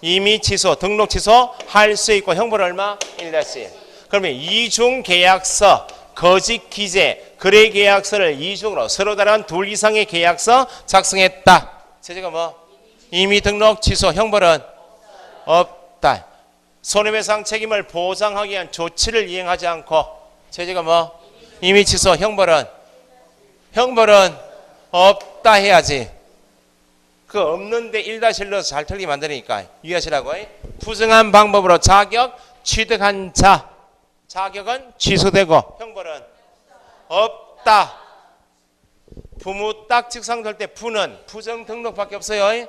이미 취소, 등록 취소 할 수 있고 형벌 얼마? 1-1. 그러면 이중 계약서, 거짓 기재, 거래 계약서를 이중으로 서로 다른 2 이상의 계약서 작성했다. 제재가 뭐? 이미 등록 취소 형벌은 없다. 손해배상 책임을 보장하기 위한 조치를 이행하지 않고 제재가 뭐? 이미 취소 형벌은 없다 해야지. 그 없는데 1-1 넣어서 잘 틀리게 만드니까 이해하시라고. 부정한 방법으로 자격 취득한 자, 자격은 취소되고 형벌은 없다. 부무 딱 직상될 때 부는 부정 등록밖에 없어요.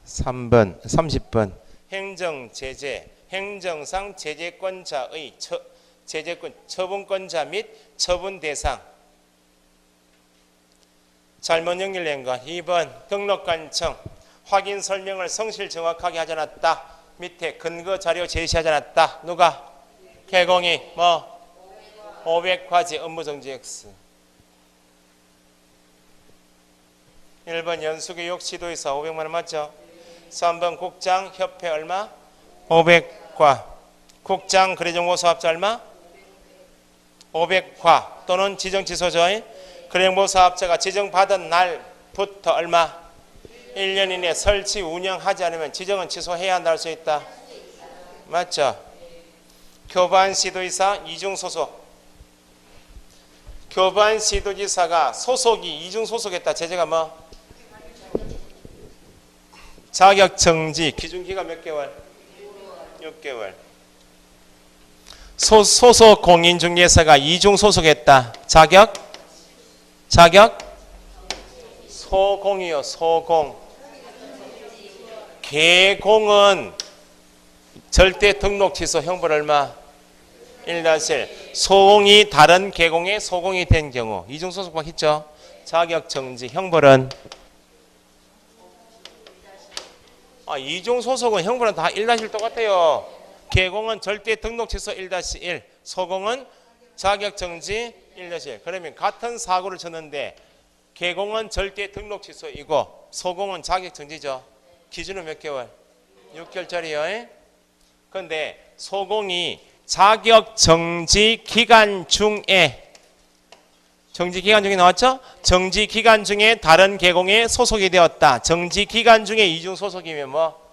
3번, 30번. 행정제재, 행정상 제재권자의 처분권자 및 처분 대상. 잘못 연결된 것. 2번, 등록관청 확인 설명을 성실 정확하게 하지 않았다. 밑에 근거 자료 제시하지 않았다. 누가? 개공이 뭐? 500화지 업무정지 X. 1번 연수교육 지도의사 500만원 맞죠? 3번 국장 협회 얼마? 500과. 국장 거래정보사업자 얼마? 500과 또는 지정취소죠. 거래정보사업자가 지정받은 날부터 얼마? 1년 이내 설치 운영하지 않으면 지정은 취소해야 한다 할 수 있다. 맞죠? 교반시도지사 이중소속. 교반시도지사가 소속이 이중소속했다. 제재가 뭐? 자격정지. 기준기간 몇 개월? 6개월. 소속 공인중개사가 이중소속했다. 자격? 소공이요. 소공. 개공은 절대 등록 취소 형벌 얼마? 1-1. 소공이 다른 개공의 소공이 된 경우 이중소속밖에 있죠. 자격정지 형벌은 이중소속은 형벌은 다 1-1 똑같아요. 개공은 절대 등록 취소 1-1, 소공은 자격정지 1-1. 그러면 같은 사고를 쳤는데 개공은 절대 등록 취소이고 소공은 자격정지죠. 기준은 몇 개월? 6개월짜리요. 그런데 소공이 자격정지 기간 중에 정지기간 중에 나왔죠? 정지기간 중에 다른 개공에 소속이 되었다. 정지기간 중에 이중소속이면 뭐?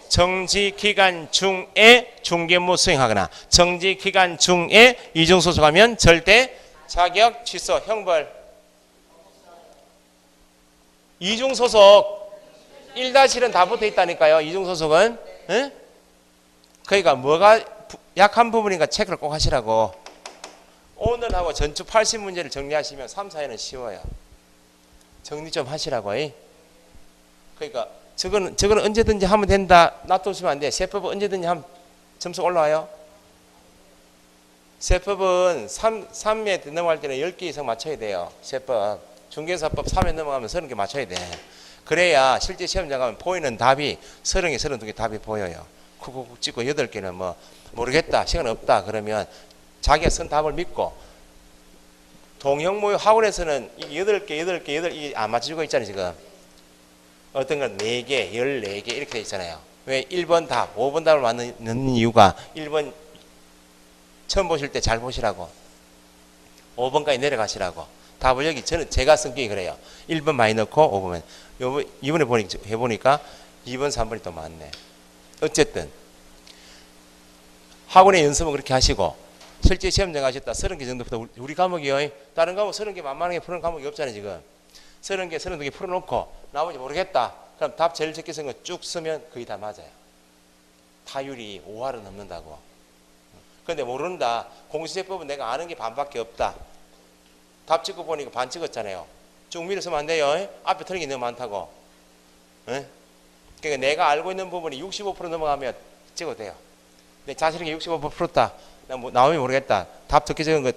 정지기간 중에 중개무 수행하거나 정지기간 중에 이중소속하면 절대 자격 취소 형벌. 이중소속 1-1은 다 붙어 있다니까요. 이중소속은. 에? 그러니까 뭐가 약한 부분인가 체크를 꼭 하시라고. 오늘하고 전주 80문제를 정리하시면 3, 4회는 쉬워요. 정리 좀 하시라고. 그러니까 저거는 언제든지 하면 된다. 놔두시면 안 돼. 세법은 언제든지 하면 점수 올라와요. 세법은 3회 넘어갈 때는 10개 이상 맞춰야 돼요. 세법. 중개사법 3회 넘어가면 30개 맞춰야 돼. 그래야 실제 시험장 가면 보이는 답이 30개, 32개 답이 보여요. 쿡쿡쿡 찍고 8개는 뭐 모르겠다. 시간 없다. 그러면 자기가 쓴 답을 믿고 동형모의 학원에서는 8개 이게 안 맞춰주고 있잖아요. 지금 어떤 건 4개, 14개 이렇게 돼 있잖아요. 왜 1번 답, 5번 답을 맞는 이유가 1번 처음 보실 때 잘 보시라고 5번까지 내려가시라고. 답을 여기 제가 쓴 게 그래요. 1번 많이 넣고 5번 이번에 해보니까 2번, 3번이 또 많네. 어쨌든 학원의 연습은 그렇게 하시고 실제 시험장 가셨다 30개 정도부터 우리 과목이요. 다른 과목 30개 만만하게 푸는 과목이 없잖아요. 지금 30개, 32개 풀어놓고 나머지 모르겠다. 그럼 답 제일 적게 쓴 거 쭉 쓰면 거의 다 맞아요. 타율이 5할은 넘는다고. 근데 모른다. 공시제법은 내가 아는 게 반밖에 없다. 답 찍고 보니까 반 찍었잖아요. 쭉 밀어 쓰면 안 돼요. 앞에 틀린 게 너무 많다고. 그러니까 내가 알고 있는 부분이 65% 넘어가면 찍어도 돼요. 내 자신에게 65% 풀었다. 나 뭐 나오면 모르겠다. 답 적게 적은 거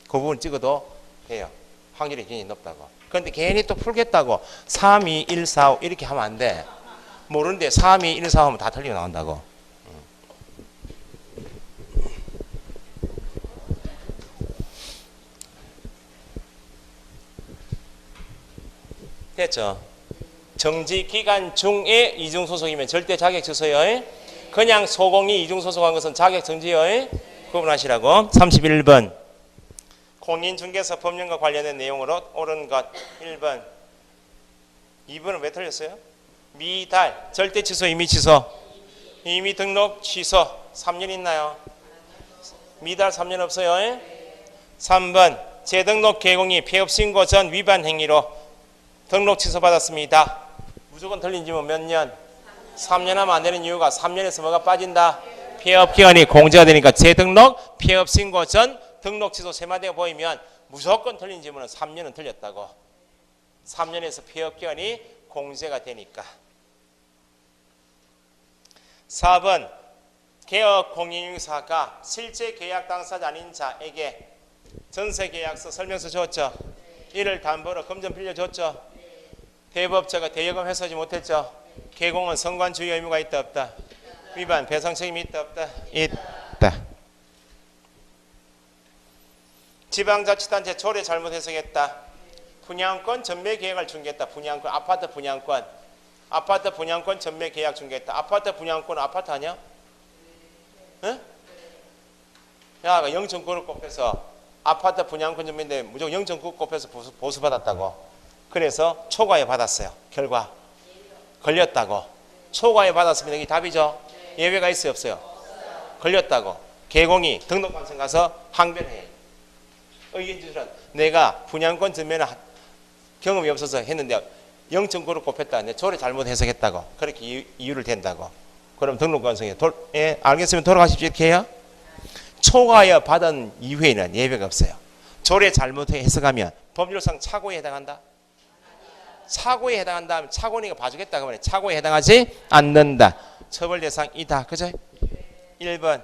그 부분 찍어도 돼요. 확률이 굉장히 높다고. 그런데 괜히 또 풀겠다고 3, 2, 1, 4, 5 이렇게 하면 안 돼. 모르는데 3, 2, 1, 4 하면 다 틀리고 나온다고. 됐죠? 정지 기간 중에 이중 소속이면 절대 자격 취소요. 그냥 소공이 이중 소속한 것은 자격 정지요. 구분하시라고. 31번. 공인중개사 법령과 관련된 내용으로 옳은 것 1번. 2번은 왜 틀렸어요? 미달 절대 취소 이미 취소. 이미 등록 취소 3년 있나요? 미달 3년 없어요. 3번. 재등록 개공이 폐업 신고 전 위반 행위로 등록 취소받았습니다. 무조건 틀린 지문 몇 년? 3년 하면 안 되는 이유가 3년에서 뭐가 빠진다? 폐업 기간이 공제가 되니까 재등록, 폐업 신고 전, 등록 취소 세마디가 보이면 무조건 틀린 지문은 3년은 틀렸다고. 3년에서 폐업 기간이 공제가 되니까. 4번. 개업 공인중개사가 실제 계약 당사자 아닌 자에게 전세계약서 설명서 줬죠. 이를 담보로 금전 빌려줬죠. 대법자가 대여금 회수하지 못했죠. 개공은 선관 주의 의무가 있다 없다? 위반 배상 책임이 있다 없다? 있다. 지방자치단체 조례 잘못 해석했다. 분양권 전매 계약을 중개했다. 분양권 아파트 분양권. 아파트 분양권 전매 계약 중개했다. 아파트 분양권은 아파트 아니야? 응? 야, 0.9를 곱해서 아파트 분양권 전매인데 무조건 0.9 곱해서 보수 받았다고. 그래서 초과에 받았어요. 결과 걸렸다고. 초과에 받았으면 여기 답이죠. 예외가 있어요 없어요? 걸렸다고. 개공이 등록관청 가서 항변해. 의견주는 내가 분양권 전매는 경험이 없어서 했는데 0.9를 곱했다. 내 조례 잘못 해석했다고. 그렇게 이유를 댄다고. 그럼 등록관청에 예, 알겠으면 돌아가십시오 이렇게 해요. 초과에 받은 이후에는 예외가 없어요. 조례 잘못 해석하면 법률상 착오에 해당한다. 착오에 해당한다면 착오니까 봐주겠다 그러면 착오에 해당하지 않는다. 처벌 대상이다. 그죠? 1번.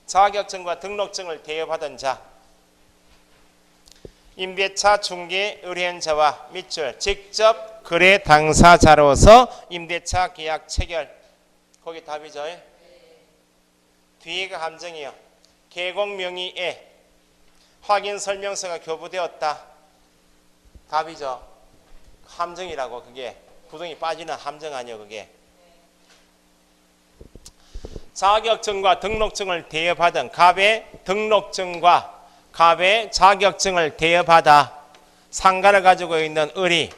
자격증과 등록증을 대여받은 자. 임대차 중개 의뢰인자와 밑줄 직접 거래 당사자로서 임대차 계약 체결. 거기 답이죠. 뒤에가 함정이요. 개공 명의에 확인 설명서가 교부되었다. 답이죠. 함정이라고. 그게 구덩이 빠지는 함정 아니에요. 그게 자격증과 등록증을 대여받은 갑의 등록증과 갑의 자격증을 대여받아 상가를 가지고 있는 을이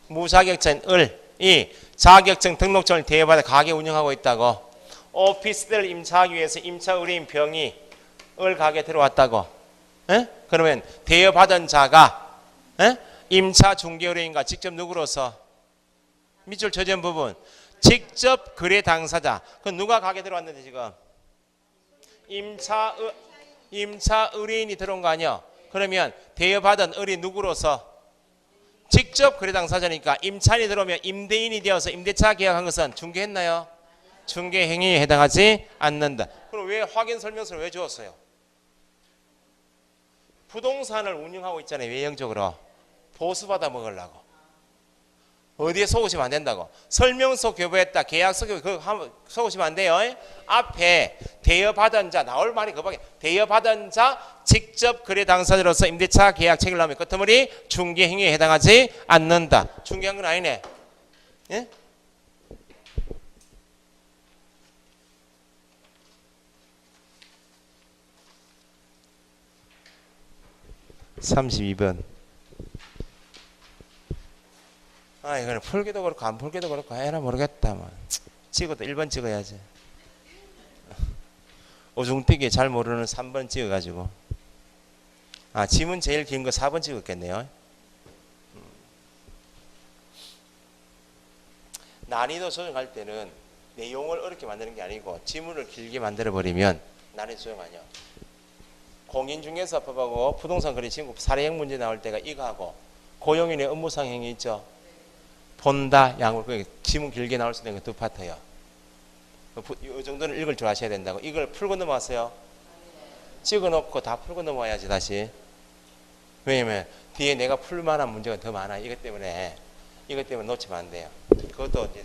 무자격증 을이 자격증 등록증을 대여받아 가게 운영하고 있다고. 오피스텔 임차하기 위해서 임차 의뢰인 병이 을 가게 들어왔다고. 에? 그러면 대여받은 자가 에? 임차 중개 의뢰인과 직접 누구로서 밑줄 저전 부분 직접 거래 당사자. 그 누가 가게 들어왔는데 지금 임차 의뢰인이 들어온 거 아니야? 그러면 대여받은 을이 누구로서 직접 거래 당사자니까 임차인이 들어오면 임대인이 되어서 임대차 계약한 것은 중개했나요? 중개 행위에 해당하지 않는다. 그럼 왜 확인 설명서를 왜 주었어요? 부동산을 운영하고 있잖아요. 외형적으로 보수받아 먹으려고. 어디에 속으시면 안 된다고. 설명서 교부했다. 계약서 교부 그거 속으시면 안 돼요. 앞에 대여받은 자 나올 말이 그밖에. 대여받은 자 직접 거래 당사자로서 임대차 계약 체결을 하면 끝머리 중개 행위에 해당하지 않는다. 중개한 건 아니네. 예? 32번. 아, 이거는 풀기도 그렇고 안 풀기도 그렇고 해라 모르겠다. 뭐. 찍어도 1번 찍어야지. 오중뛰기 잘 모르는 3번 찍어가지고. 아, 지문 제일 긴 거 4번 찍었겠네요. 난이도 조정할 때는 내용을 어렵게 만드는 게 아니고 지문을 길게 만들어버리면 난이도 조정 아니야. 공인중개사법하고 부동산 거래 신고 사례형 문제 나올 때가 이거하고 고용인의 업무상 행위 있죠. 본다, 양물, 지문 길게 나올 수 있는 거 두 파트예요. 이 정도는 읽을 줄 아셔야 된다고. 이걸 풀고 넘어왔어요. 찍어놓고 다 풀고 넘어와야지 다시. 왜냐면 뒤에 내가 풀 만한 문제가 더 많아. 이것 때문에 놓치면 안 돼요. 그것도 이제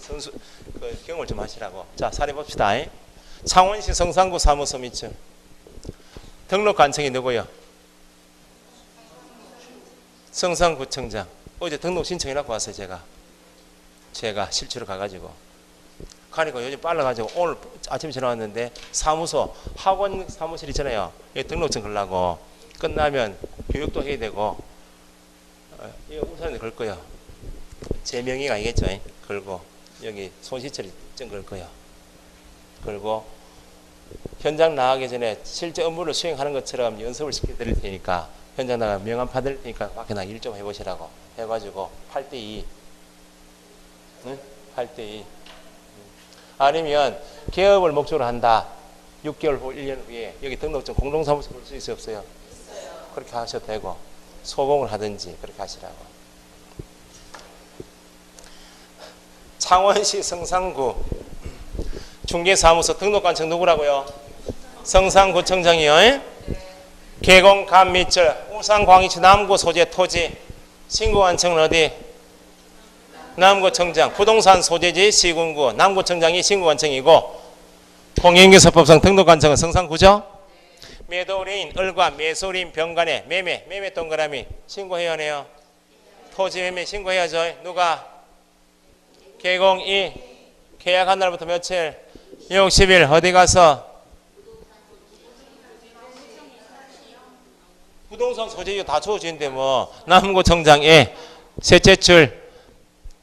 경험을 좀 하시라고. 자, 사례 봅시다. 창원시 성산구 사무소 밑줄. 등록 관청이 누구요? 성산구청장. 어제 등록 신청해놓고 왔어요. 제가 실제로 가가지고. 가니까 요즘 빨라가지고 오늘 아침에 전화 왔는데 사무소 학원 사무실 있잖아요. 여기 등록증 걸라고. 끝나면 교육도 해야 되고 이거 우선은 걸 거요. 제 명의가 아니겠죠. 걸고 여기 손시철증 걸 거요. 걸고 현장 나가기 전에 실제 업무를 수행하는 것처럼 연습을 시켜드릴 테니까 현장 나가 명함 받을 테니까 밖에 나가 일 좀 해보시라고 해가지고 8대2 응? 8대2 아니면 개업을 목적으로 한다. 6개월 후 1년 후에 여기 등록증 공동사무소 볼 수 있어요 없어요? 있어요. 그렇게 하셔도 되고 소공을 하든지 그렇게 하시라고. 창원시 성산구 중개사무소 등록관청 누구라고요? 성산구청장이요. 계공 감밑절 우산광희시 남구 소재 토지 신고관청은 어디? 남구청장. 부동산 소재지 시군구 남구청장이 신고관청이고 공인인계사법상 등록관청은 성산구죠. 매도의뢰인 을과 매수의뢰인 병간에 매매 동그라미 신고해야 하네요. 토지 매매 신고해야죠. 누가? 계공이 계약한 날부터 며칠? 60일 어디 가서? 부동산 소재지 다 주어지는데 뭐 남구청장에 셋째 줄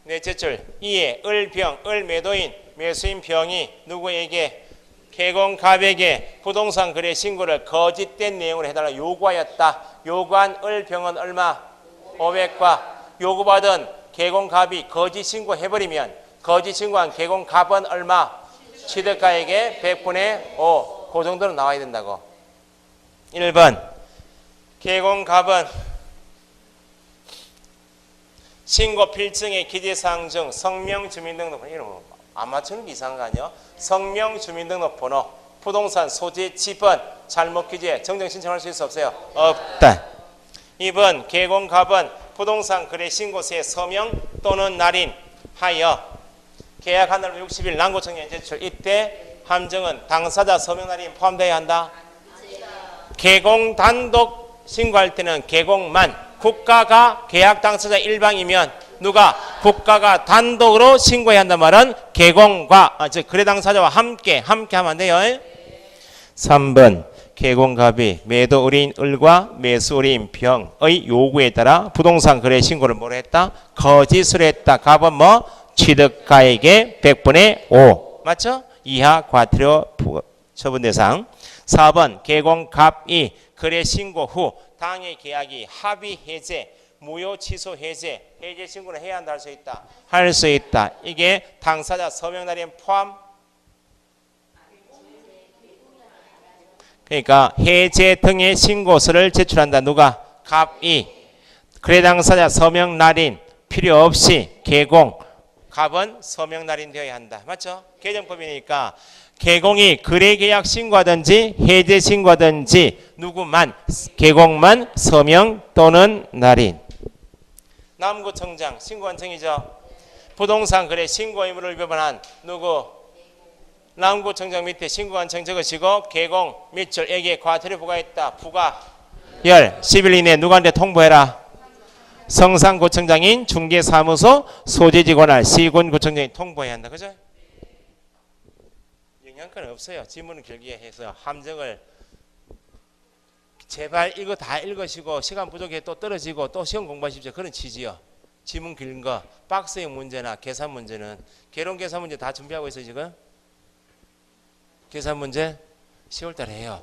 넷째 줄 이에 을병 을매도인 매수인 병이 누구에게? 계공갑에게 부동산 거래 신고를 거짓된 내용으로 해달라 요구하였다. 요구한 을병은 얼마? 500과 요구받은 계공갑이 거짓 신고해버리면 거짓 신고한 계공갑은 얼마? 취득가액의 100분의 5. 그 정도는 나와야 된다고. 1번 계공갑은 신고 필증의 기재사항 중 성명 주민등록번호 이런 거 안 맞추는 게 이상한 거 아니야? 성명 주민등록번호 부동산 소재 지번 잘못 기재 정정 신청할 수 있어 없어요? 없다. 2번 계공갑은 부동산 거래 신고서에 서명 또는 날인 하여 계약한 날 60일 남구청장 제출. 이때 함정은 당사자 서명 날인 포함되어야 한다. 계공 단독 신고할 때는 계공만 국가가 계약 당사자 일방이면 누가? 국가가 단독으로 신고해야 한단 말은 계공과 즉 거래 당사자와 함께 하면 안 돼요. 3번 계공갑이 매도 의뢰인 을과 매수 의뢰인 병의 요구에 따라 부동산 거래 신고를 뭐로 했다? 거짓으로 했다. 갑은 뭐? 취득가액의 100분의 5 맞죠? 이하 과태료 처분 대상. 4번 계공갑이 거래 신고 후 당해 계약이 합의 해제 무효 취소 해제 신고를 해야 한다 할 수 있다. 할 수 있다. 이게 당사자 서명 날인 포함. 그러니까 해제 등의 신고서를 제출한다. 누가? 갑이. 거래 당사자 서명 날인 필요 없이 계공 갑은 서명 날인 되어야 한다. 맞죠? 개정법이니까 계공이 거래계약 신고하든지 해제 신고하든지 누구만? 계공만 서명 또는 날인. 남구청장 신고관청이죠. 부동산 거래 신고 의무를 위반한 누구? 남구청장 밑에 신고관청 적으시고 계공 밑줄에게 과태료 부과했다. 부과열 10일 이내 누구한테 통보해라. 성산구청장인 중개사무소 소재지 관할 시군구청장이 통보해야 한다. 그죠? 영향권은 없어요. 지문은 길게 해서 함정을 제발 이거 다 읽으시고 시간 부족해 또 떨어지고 또 시험 공부하십시오. 그런 취지요. 지문 긴 거 박스형 문제나 계산 문제는 개론 계산 문제 다 준비하고 있어요. 지금 계산 문제 10월달에 해요.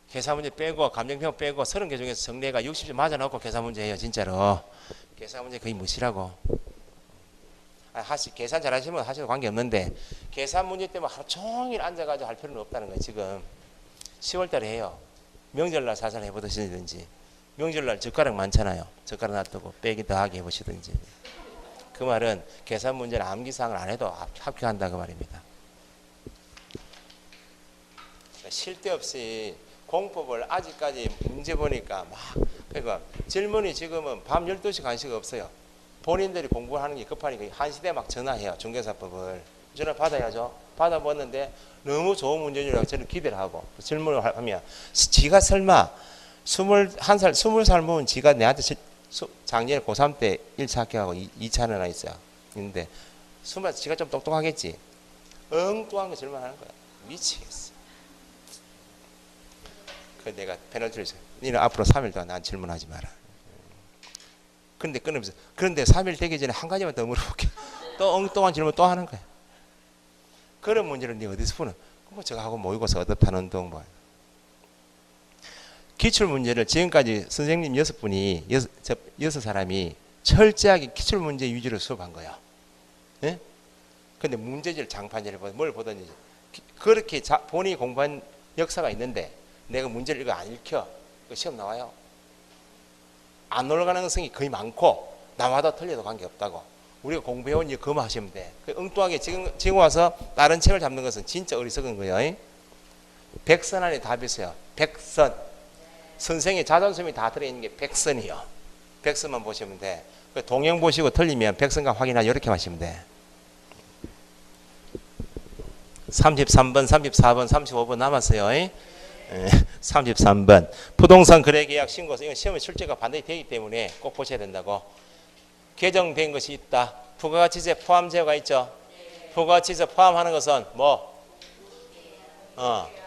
계산 문제 빼고 감정평 빼고 30개 중에서 정리해가 60점 맞아놓고 계산 문제 해요. 진짜로 계산 문제 거의 무시라고. 계산 잘하시면 하셔도 관계없는데 계산 문제 때문에 하루 종일 앉아가지고 할 필요는 없다는 거예요. 지금 10월달에 해요. 명절날 사살 해보시든지 명절날 젓가락 많잖아요. 젓가락 놔두고 빼기 더하기 해보시든지. 그 말은 계산 문제는 암기사항을 안 해도 합격한다 그 말입니다. 쉴 데 없이 공법을 아직까지 문제 보니까 막 그러니까 질문이 지금은 밤 12시 간식 없어요. 본인들이 공부하는 게 급하니까 한 시대 막 전화해요. 중개사법을. 전화 받아야죠. 받아봤는데 너무 좋은 문제라고 저는 기대를 하고 질문을 하면 지가 설마 21살, 20살 먹은 지가 내한테 작년에 고3 때 1차 합격하고 2차는 하나 있어요. 있는데 20살 지가 좀 똑똑하겠지. 엉뚱한 거 질문하는 거야. 미치겠어. 그 내가 페널티를 줘. 너는 앞으로 3일 동안 난 질문하지 마라. 근데 끊으면서 그런데 3일 되기 전에 한 가지만 더 물어볼게. 또 엉뚱한 질문 또 하는 거야. 그런 문제를 네 어디서 푸는? 뭐 저하고 모이고서 어떻다는 운동 뭐. 기출 문제를 지금까지 선생님 6분이 6사람이 철저하게 기출 문제 위주로 수업한 거야. 예? 근데 문제지를 장판지를 뭘 보든지 그렇게 본인이 공부한 역사가 있는데 내가 문제를 이거 안 읽혀. 시험 나와요. 안 올라가는 가능성이 거의 많고 나와도 틀려도 관계없다고. 우리가 공부해온 일 그만 하시면 돼. 엉뚱하게 지금 와서 다른 책을 잡는 것은 진짜 어리석은 거예요. 100선 안에 답이 있어요. 100선. 선생의 자존심이 다 들어있는 게 100선이요. 100선만 보시면 돼. 동영 보시고 틀리면 100선과 확인하자 이렇게 하시면 돼. 33번, 34번, 35번 남았어요. 33번. 부동산 거래계약 신고서. 이건 시험에 출제가 반드시 되기 때문에 꼭 보셔야 된다고. 개정된 것이 있다. 부가가치세 포함 제어가 있죠. 부가가치세 포함하는 것은 뭐?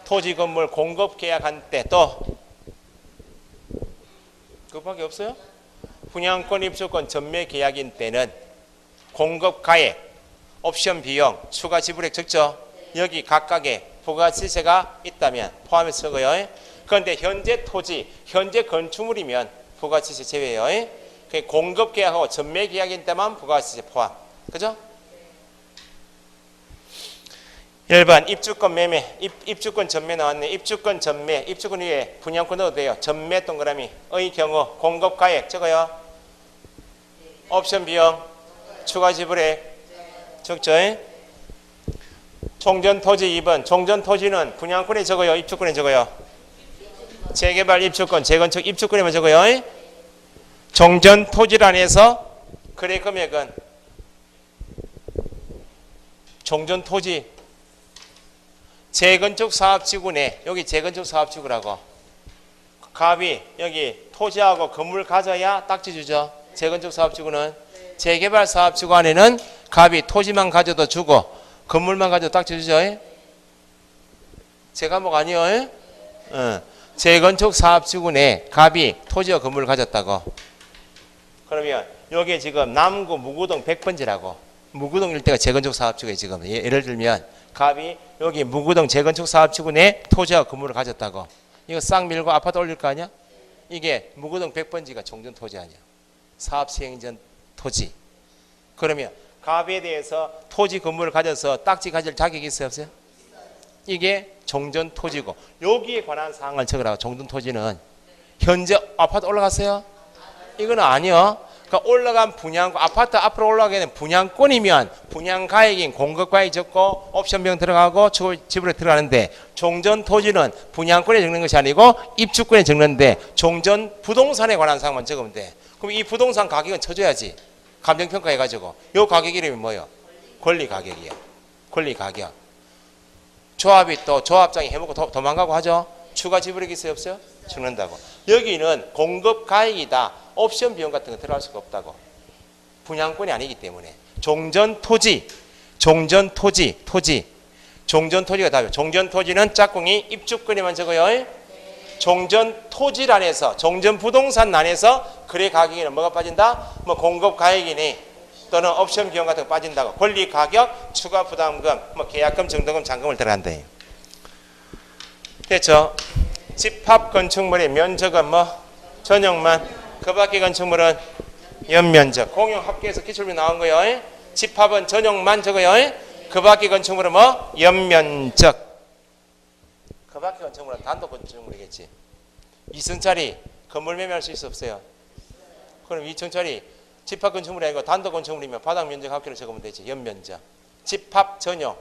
토지 건물 공급 계약한 때 또 그밖에 없어요? 분양권 입주권 전매 계약인 때는 공급 가액, 옵션 비용, 추가 지불액 적죠. 여기 각각의 부가가치세가 있다면 포함해서 적어요. 그런데 현재 토지, 현재 건축물이면 부가가치세 제외예요. 공급 계약하고 전매 계약인 때만 부가가치세 포함. 그죠? 1번 입주권 매매, 입주권 전매 나왔네. 입주권 전매, 입주권 위에 분양권 넣어도 돼요. 전매 동그라미의 경우 공급 가액 적어요. 옵션 비용, 추가 지불액 적죠. 종전 토지 2번. 종전 토지는 분양권에 적어요. 입주권에 적어요. 재개발 입주권, 재건축 입주권에만 적어요. 종전 토지란에서 거래 금액은 종전 토지 재건축 사업지구 내 여기 재건축 사업지구라고 갑이 여기 토지하고 건물 가져야 딱지 주죠. 재건축 사업지구는 재개발 사업지구 안에는 갑이 토지만 가져도 주고 건물만 가져도 딱지 주죠. 제 과목 아니요. 재건축 사업지구 내 갑이 토지와 건물을 가졌다고. 그러면 여기 지금 남구 무구동 100번지라고. 무구동 일대가 재건축 사업지구에 지금 예를 들면 갑이 여기 무구동 재건축 사업지구 내 토지와 건물을 가졌다고. 이거 싹 밀고 아파트 올릴 거 아니야? 이게 무구동 100번지가 종전 토지 아니야. 사업 시행 전 토지. 그러면 갑에 대해서 토지 건물을 가져서 딱지 가질 자격이 있어요 없어요? 이게 종전 토지고 여기에 관한 사항을 적으라고. 종전 토지는 현재 아파트 올라갔어요? 이거는 아니요. 그러니까 올라간 분양권, 아파트 앞으로 올라가게 되는 분양권이면 분양가액인 공급가액이 적고 옵션 비용 들어가고 지불에 들어가는데 종전 토지는 분양권에 적는 것이 아니고 입주권에 적는데 종전 부동산에 관한 사항만 적으면 돼. 그럼 이 부동산 가격은 쳐줘야지. 감정평가 해가지고. 요 가격 이름이 뭐예요? 권리가격이에요. 권리가격. 조합이 또 조합장이 해먹고 도망가고 하죠. 추가 지불액이 있어요 없어요? 죽는다고. 여기는 공급가액이다. 옵션 비용 같은 거 들어갈 수가 없다고. 분양권이 아니기 때문에. 종전 토지, 종전 토지가 답이에요. 종전 토지는 짝꿍이 입주권에만 적어요. 종전 토지란에서, 종전 부동산 란에서 거래 가격에는 뭐가 빠진다? 뭐 공급 가액이니 또는 옵션 비용 같은 거 빠진다고. 권리 가격, 추가 부담금, 뭐 계약금, 정도금, 잔금을 들어간다. 됐죠? 집합 건축물의 면적은 뭐 전용만. 그 밖의 건축물은 연면적. 공용 합계에서 기출비 나온 거예요. 집합은 전용만 적어요. 그 밖의 건축물은 뭐 연면적. 그 밖의 건축물은 단독 건축물이겠지. 2층짜리 건물 매매할 수 있어 없어요? 그럼 2층짜리 집합 건축물이 아니고 단독 건축물이면 바닥 면적 합계를 적으면 되지. 연면적. 집합 전용.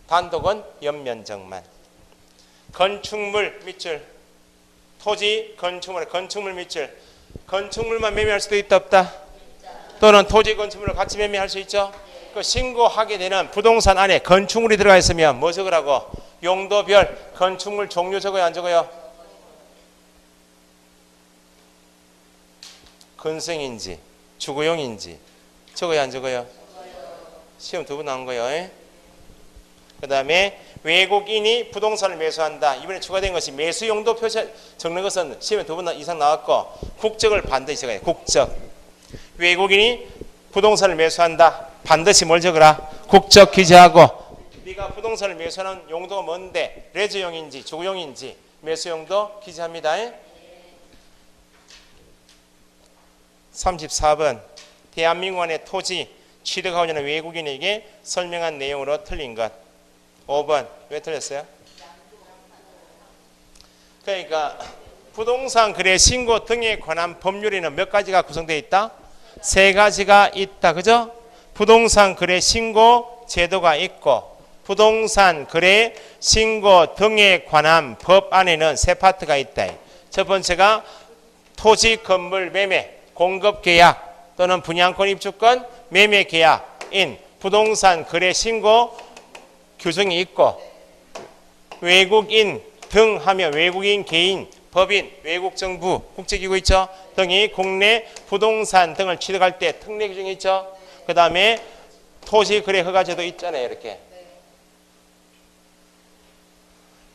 단독은 연면적만. 건축물 밑줄. 토지, 건축물 밑줄. 건축물만 매매할 수도 있다 없다? 또는 토지, 건축물을 같이 매매할 수 있죠? 그 신고하게 되는 부동산 안에 건축물이 들어가 있으면 뭐 적으라고? 용도별 건축물 종류 적어요, 안 적어요? 건성인지 주거용인지 적어요, 안 적어요? 시험 2번 나온 거예요. 그 다음에 외국인이 부동산을 매수한다. 이번에 추가된 것이 매수 용도 표시 적는 것은 시험에 2번 이상 나왔고 국적을 반드시 적어야 해요. 국적. 외국인이 부동산을 매수한다. 반드시 뭘 적으라? 국적 기재하고 네가 부동산을 매수하는 용도가 뭔데 레저용인지 주거용인지 매수용도 기재합니다. 34번 대한민국 안의 토지 취득하고자 하는 외국인에게 설명한 내용으로 틀린 것. 5번 왜 틀렸어요? 그러니까 부동산 거래 신고 등에 관한 법률에는 몇 가지가 구성되어 있다? 3가지가 있다. 그죠? 부동산 거래 신고 제도가 있고 부동산 거래 신고 등에 관한 법 안에는 3파트가 있다. 첫 번째가 토지 건물 매매 공급 계약 또는 분양권 입주권 매매 계약인 부동산 거래 신고 규정이 있고 외국인 등 하면 외국인 개인 법인 외국 정부 국제기구 있죠 등이 국내 부동산 등을 취득할 때 특례 규정이 있죠. 그 다음에 토지 거래 허가제도 있잖아요. 이렇게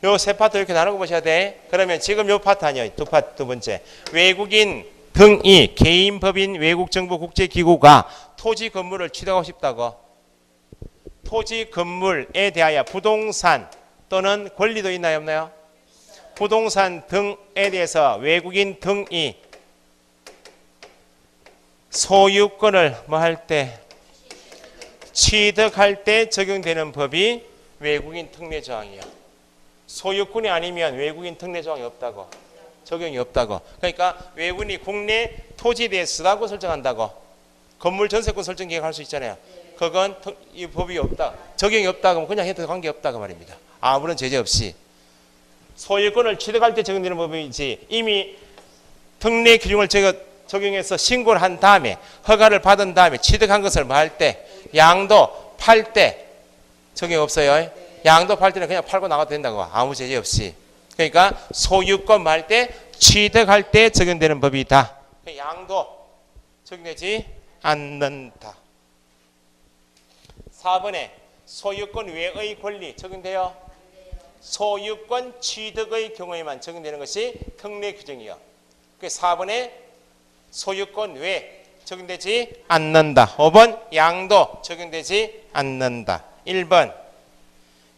요 3파트 이렇게 나누고 보셔야 돼. 그러면 지금 요 파트 아니에요. 2파트. 두 번째 외국인 등이 개인 법인 외국 정부 국제기구가 토지 건물을 취득하고 싶다고 토지 건물에 대하여 부동산 또는 권리도 있나요 없나요? 부동산 등에 대해서 외국인 등이 소유권을 뭐 할 때 취득할 때 적용되는 법이 외국인 특례 조항이에요. 소유권이 아니면 외국인 특례 조항이 없다고 적용이 없다고. 그러니까 외국인이 국내 토지에 대해 쓰라고 설정한다고 건물 전세권 설정 계획할 수 있잖아요. 그건 이 법이 없다. 적용이 없다 그러면 그냥 해도 관계없다 그 말입니다. 아무런 제재 없이. 소유권을 취득할 때 적용되는 법이지 이미 특례 규정을 적용해서 신고를 한 다음에 허가를 받은 다음에 취득한 것을 뭐 할 때 양도 팔 때 적용 없어요. 양도 팔 때는 그냥 팔고 나가도 된다고 아무 제재 없이. 그러니까 소유권 뭐 할 때 취득할 때 적용되는 법이다. 양도 적용되지 않는다. 4번에 소유권 외의 권리 적용돼요. 소유권 취득의 경우에만 적용되는 것이 특례 규정이요. 그 4번에 소유권 외 적용되지 않는다. 5번 양도 적용되지 않는다. 1번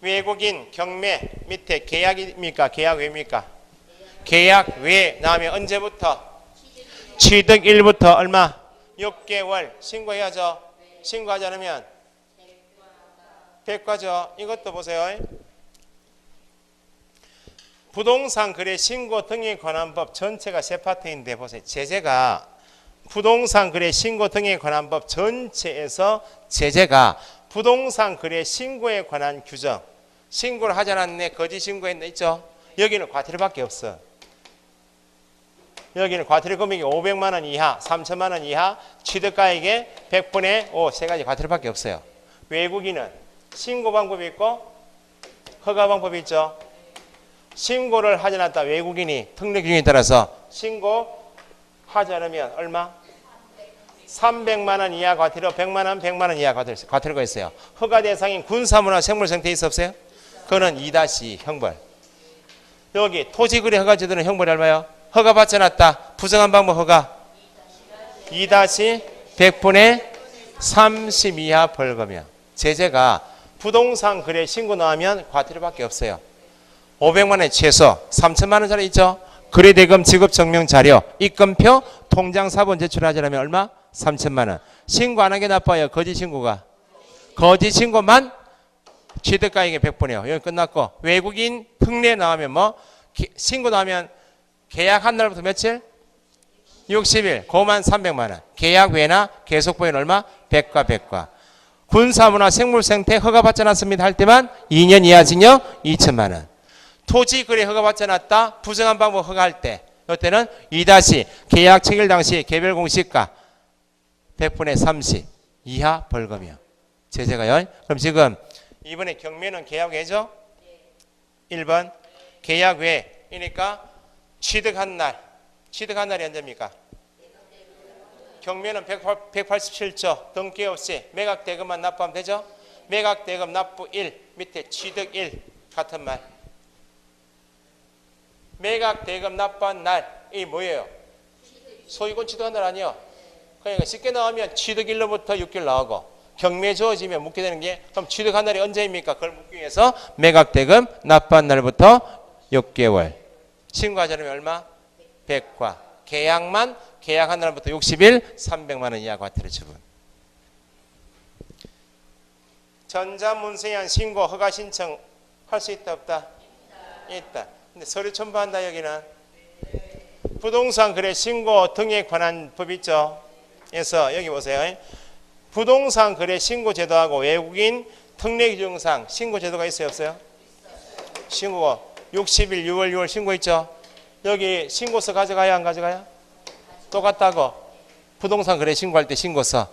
외국인 경매 밑에 계약입니까? 계약 외입니까? 계약 외 나오면 언제부터? 취득일부터 얼마? 6개월 신고해야죠. 신고하지 않으면 백과죠. 이것도 보세요. 부동산 거래 신고 등에 관한 법 전체가 3파트인데 보세요. 제재가 부동산 거래 신고 등에 관한 법 전체에서 제재가 부동산 거래 신고에 관한 규정. 신고를 하지 않았네. 거짓 신고했네. 있죠. 여기는 과태료밖에 없어. 여기는 과태료 금액이 500만 원 이하, 3천만 원 이하, 취득가액의 100분의 5, 3가지 과태료밖에 없어요. 외국인은 신고 방법이 있고 허가 방법이 있죠. 신고를 하지 않았다. 외국인이 특례 규정에 따라서 신고하지 않으면 얼마? 300만 원 이하 과태료, 100만 원, 100만 원 이하 과태료가 있어요. 허가 대상인 군사문화 생물생태 있어 없어요? 그거는 2-2 형벌. 여기 토지거래 허가제도는 형벌이 얼마요? 허가 받지 않았다. 부정한 방법 허가 2-100분의 30 이하 벌금이야. 제재가 부동산 거래 신고 나오면 과태료밖에 없어요. 500만 원 최소, 3천만 원짜리 있죠. 거래대금 지급 증명 자료, 입금표, 통장 사본 제출하지 않으면 얼마? 3천만 원. 신고 안 한 게 나빠요. 거짓 신고가. 거짓 신고만 취득가액의 100분이에요. 여기 끝났고 외국인 특례 나오면 뭐 신고 나오면 계약한 날부터 며칠? 60일. 고만 300만 원. 계약 외나 계속보행 얼마? 100과 100과. 군사문화 생물생태 허가받지 않았습니다 할 때만 2년 이하 징역 2천만 원. 토지 거래 허가 받지 않았다. 부정한 방법 허가할 때. 이때는 2- 계약 체결 당시 개별 공시가 100분의 30 이하 벌금이요. 제재가요. 그럼 지금 이번에 경매는 계약 외죠? 1번 계약 외이니까 취득한 날이 언제입니까? 경매는 187조 등기 없이 매각 대금만 납부하면 되죠? 매각 대금 납부 1 밑에 취득 1 같은 말. 매각 대금 납부한 날이 뭐예요? 소유권 취득한 날 아니요? 그러니까 쉽게 나오면 취득일로부터 6개월 나오고 경매 주어지면 묻게 되는 게 그럼 취득한 날이 언제입니까? 그걸 묻기 위해서 매각 대금 납부한 날부터 6개월. 신고하지 않으면 얼마? 100과. 계약한 날부터 60일 300만 원 이하 과태료 처분. 전자문서에 신고 허가 신청 할 수 있다 없다? 있다. 근데 서류 첨부한다 여기는 부동산 거래 신고 등에 관한 법 있죠. 그래서 여기 보세요. 부동산 거래 신고 제도하고 외국인 특례 규정상 신고 제도가 있어요 없어요? 신고가 60일 6월 신고 있죠. 여기 신고서 가져가야 안 가져가요? 똑같다고. 부동산 거래 신고할 때 신고서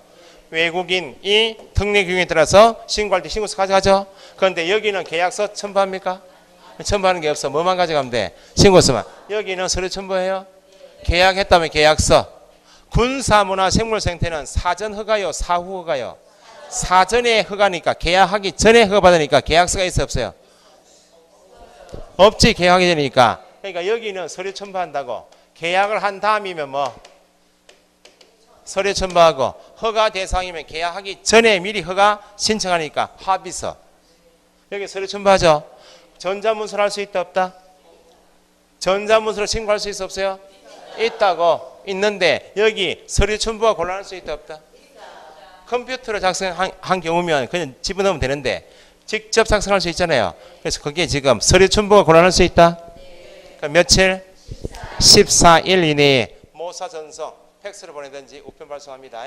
외국인이 특례 규정에 따라서 신고할 때 신고서 가져가죠. 그런데 여기는 계약서 첨부합니까? 첨부하는 게 없어. 뭐만 가져가면 돼? 신고서만. 여기는 서류 첨부해요. 계약했다면 계약서. 군사문화 생물생태는 사전 허가요 사후 허가요? 사전에 허가니까 계약하기 전에 허가 받으니까 계약서가 있어 없어요? 없지. 계약하기 전이니까. 그러니까 여기는 서류 첨부한다고. 계약을 한 다음이면 뭐 서류 첨부하고 허가 대상이면 계약하기 전에 미리 허가 신청하니까 합의서. 여기 서류 첨부하죠. 전자문서를 할 수 있다 없다? 전자문서를 신고할 수 있어 없어요? 있다고. 있는데 여기 서류 첨부가 곤란할 수 있다 없다? 컴퓨터로 작성한 경우면 그냥 집어넣으면 되는데 직접 작성할 수 있잖아요. 그래서 그게 지금 서류 첨부가 곤란할 수 있다? 그러니까 며칠? 14일 이내에 모사 전송 팩스로 보내든지 우편 발송합니다.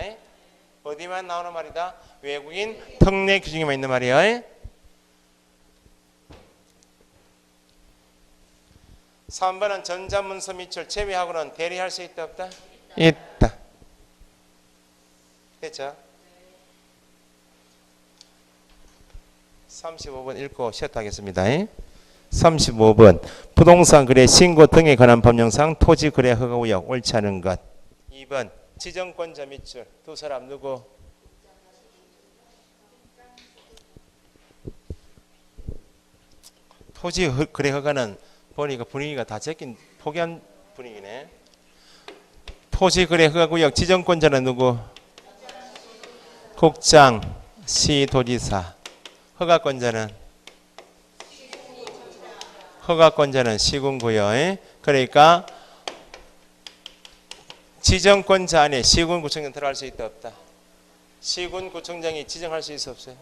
어디만 나오는 말이다? 외국인 특례 규정에만 있는 말이에요. 3번은 전자문서 밑줄 제외하고는 대리할 수 있다 없다? 있다. 됐죠? 35번 읽고 쉬었다 하겠습니다. 35번 부동산 거래 신고 등에 관한 법령상 토지 거래 허가 우역 옳지 않은 것. 2번 지정권자 밑줄 두 사람 누구? 토지 거래 허가는 보니까 분위기가 다 제낀 포기한 분위기네. 토지 거래 허가 구역 지정권자는 누구? 국장, 시도지사. 허가권자는 시군구요. 그러니까 지정권자 안에 시군구청장 들어갈 수 있다 없다? 시군구청장이 지정할 수 있어 없어요?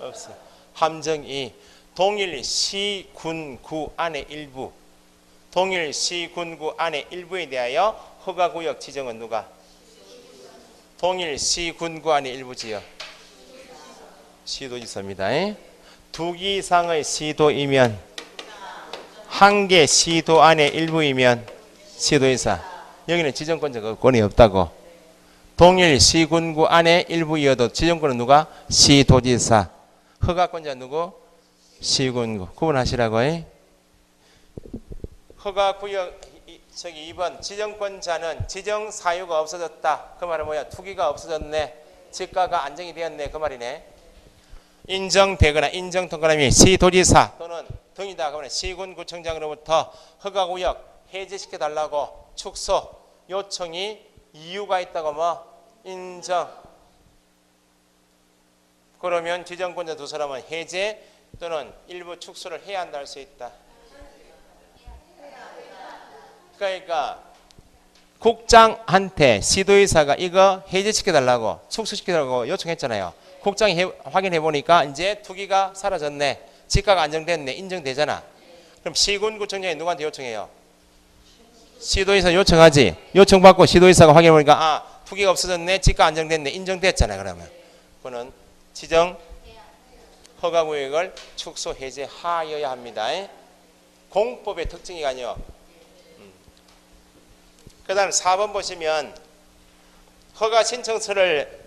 없어요. 함정이 동일 시군구 안에 일부 동일 시군구 안에 일부에 대하여 허가구역 지정은 누가? 동일 시군구 안에 일부지요. 시도지사입니다. 두 개 이상의 시도이면 한 개 시도 안에 일부이면 시도지사. 여기는 지정권자가 권이 없다고. 동일 시군구 안에 일부이어도 지정권은 누가? 시도지사. 허가권자 누구? 시군구. 구분하시라고. 허가구역 저기 2번 지정권자는 지정 사유가 없어졌다. 그 말은 뭐야? 투기가 없어졌네. 지가가 안정이 되었네. 그 말이네. 인정되거나 인정통과람이 시도지사 또는 등이다. 그러면 시군구청장으로부터 허가구역 해제시켜달라고 축소 요청이 이유가 있다고 뭐 인정. 그러면 지정권자 두 사람은 해제 또는 일부 축소를 해야 한다 할 수 있다. 그러니까 국장한테 시도의사가 이거 해제시켜달라고 축소시켜달라고 요청했잖아요. 국장이 확인해 보니까 이제 투기가 사라졌네. 지가가 안정됐네. 인정되잖아. 그럼 시군구청장이 누구한테 요청해요? 시도의사 요청하지. 요청받고 시도의사가 확인해 보니까 아 투기가 없어졌네. 지가 안정됐네. 인정됐잖아요. 그러면 그거는 지정 허가구역을 축소 해제하여야 합니다. 공법의 특징이 아니요. 그 다음 4번 보시면 허가 신청서를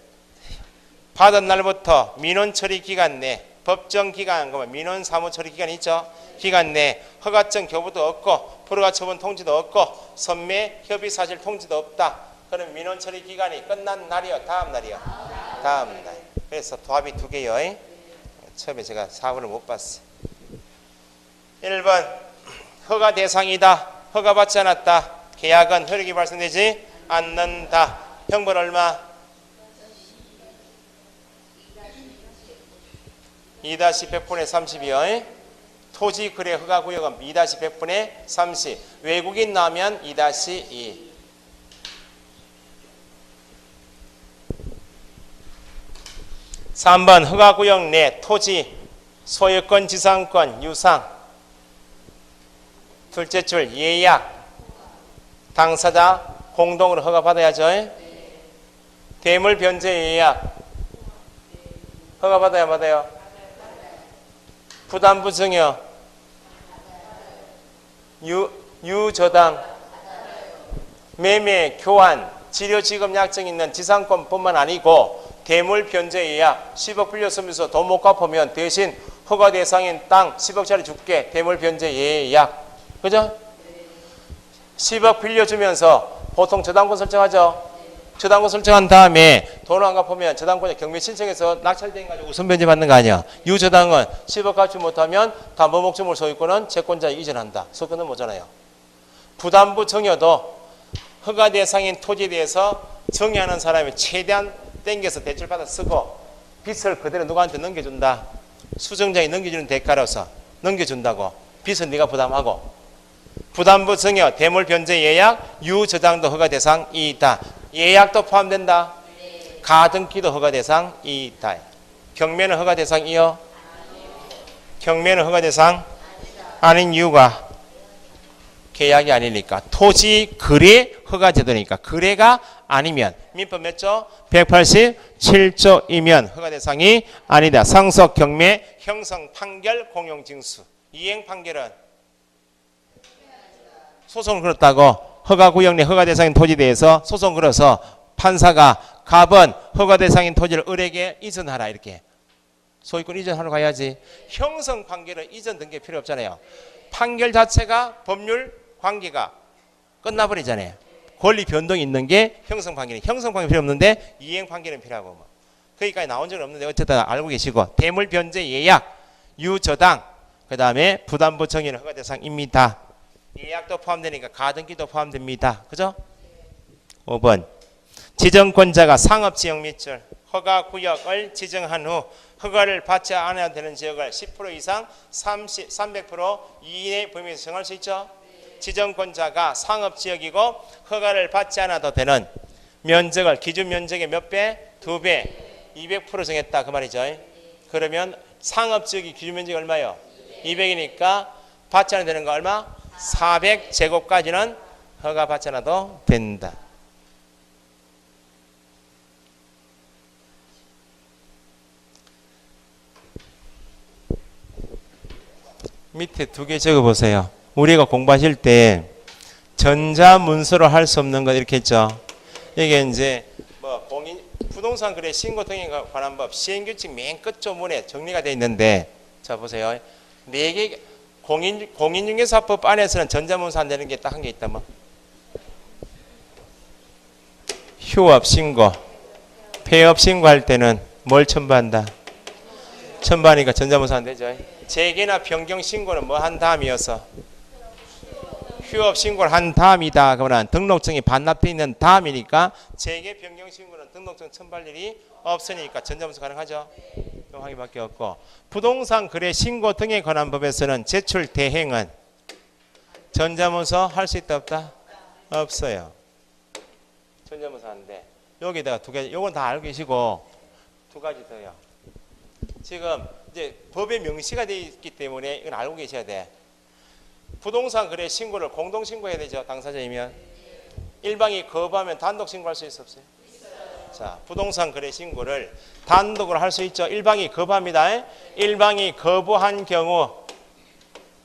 받은 날부터 민원 처리 기간 내 법정 기간, 민원 사무 처리 기간 있죠? 기간 내 허가증 교부도 없고 불허가 처분 통지도 없고 선매 협의 사실 통지도 없다. 그럼 민원 처리 기간이 끝난 날이요? 다음 날이요? 다음 날. 그래서 답이 두 개요. 처음에 제가 4번을 못 봤어요. 1번 허가 대상이다. 허가받지 않았다. 계약은 효력이 발생되지 않는다. 형벌 얼마? 2-100분의 30이요. 토지 거래 허가 구역은 2-100분의 30. 외국인 나오면 2-2. 3번 허가 구역 내 토지, 소유권, 지상권, 유상. 둘째 줄 예약. 당사자 공동으로 허가 받아야죠. 대물 변제 예약. 허가 받아야 받아요. 부담부 증여. 유저당. 매매, 교환, 치료, 지급 약정 있는 지상권뿐만 아니고 대물 변제 예약. 10억 빌렸으면서 돈 못 갚으면 대신 허가 대상인 땅 10억짜리 줄게. 대물 변제 예약. 그죠? 10억 빌려주면서 보통 저당권 설정하죠. 저당권 설정한 다음에 돈을 안 갚으면 저당권에 경매 신청해서 낙찰된 가지고 우선 변제 받는 거 아니야. 유저당은 10억 갚지 못하면 담보 목적물 소유권은 채권자에 이전한다. 소유권은 뭐잖아요. 부담부 증여도 허가 대상인 토지에 대해서 정의하는 사람이 최대한 땡겨서 대출 받아 쓰고 빚을 그대로 누구한테 넘겨준다. 수정자에 넘겨주는 대가로서 넘겨준다고. 빚은 네가 부담하고. 부담부 증여, 대물 변제 예약, 유저당도 허가 대상이다. 예약도 포함된다. 가등기도 허가 대상이다. 경매는 허가 대상이요? 경매는 허가 대상 아닌 이유가 계약이 아니니까. 토지 거래 허가 제도니까. 거래가 아니면 민법 몇 조? 187조이면 허가 대상이 아니다. 상속 경매 형성 판결 공용 징수. 이행 판결은 소송을 걸었다고. 허가 구역 내 허가 대상인 토지에 대해서 소송 걸어서 판사가 갑은 허가 대상인 토지를 을에게 이전하라. 이렇게 소유권 이전하러 가야지. 형성 판결은 이전 등기 필요 없잖아요. 판결 자체가 법률 관계가 끝나버리잖아요. 권리 변동이 있는 게 형성 판결이. 형성 판결 필요 없는데 이행 판결은 필요하고 뭐. 거기까지 나온 적은 없는데 어쨌든 알고 계시고. 대물 변제 예약, 유저당, 그 다음에 부담부 증여는 허가 대상입니다. 예약도 포함되니까 가등기도 포함됩니다. 그죠? 5번 지정권자가 상업지역 밑줄 허가 구역을 지정한 후 허가를 받지 않아야 되는 지역을 10% 이상 300% 이내 범위에서 정할 수 있죠. 지정권자가 상업지역이고 허가를 받지 않아도 되는 면적을 기준 면적의 몇 배? 2배 200% 정했다. 그 말이죠. 그러면 상업지역이 기준 면적이 얼마요? 200이니까 받지 않아야 되는 거 얼마? 400제곱까지는 허가 받지 않아도 된다. 밑에 두 개 적어보세요. 우리가 공부하실 때 전자문서로 할 수 없는 것 이렇게 했죠. 이게 이제 뭐 부동산 거래 신고 등에 관한 법 시행규칙 맨 끝조문에 정리가 되어 있는데, 자 보세요. 4개 공인중개사법 안에서는 전자문서 안 되는 게 딱 한 개 있다. 뭐 휴업 신고, 폐업 신고할 때는 뭘 첨부한다? 첨부하니까 전자문서 안 되죠. 재개나 변경 신고는 뭐 한 다음이어서 휴업 신고를 한 다음이다. 그러면 등록증이 반납되어 있는 다음이니까 재개 변경 신고는 등록증 첨부할 일이 없으니까 전자문서 가능하죠. 확인밖에 없고, 부동산 거래 신고 등에 관한 법에서는 제출 대행은 전자문서 할 수 있다 없다? 없어요. 전자문서 하는데 여기다가 두 가지, 요건 다 알고 계시고 두 가지 더요. 지금 이제 법에 명시가 되어 있기 때문에 이건 알고 계셔야 돼. 부동산 거래 신고를 공동 신고해야 되죠. 당사자이면. 일방이 거부하면 단독 신고할 수 있어 없어요? 자, 부동산 거래 신고를 단독으로 할 수 있죠. 일방이 거부합니다. 일방이 거부한 경우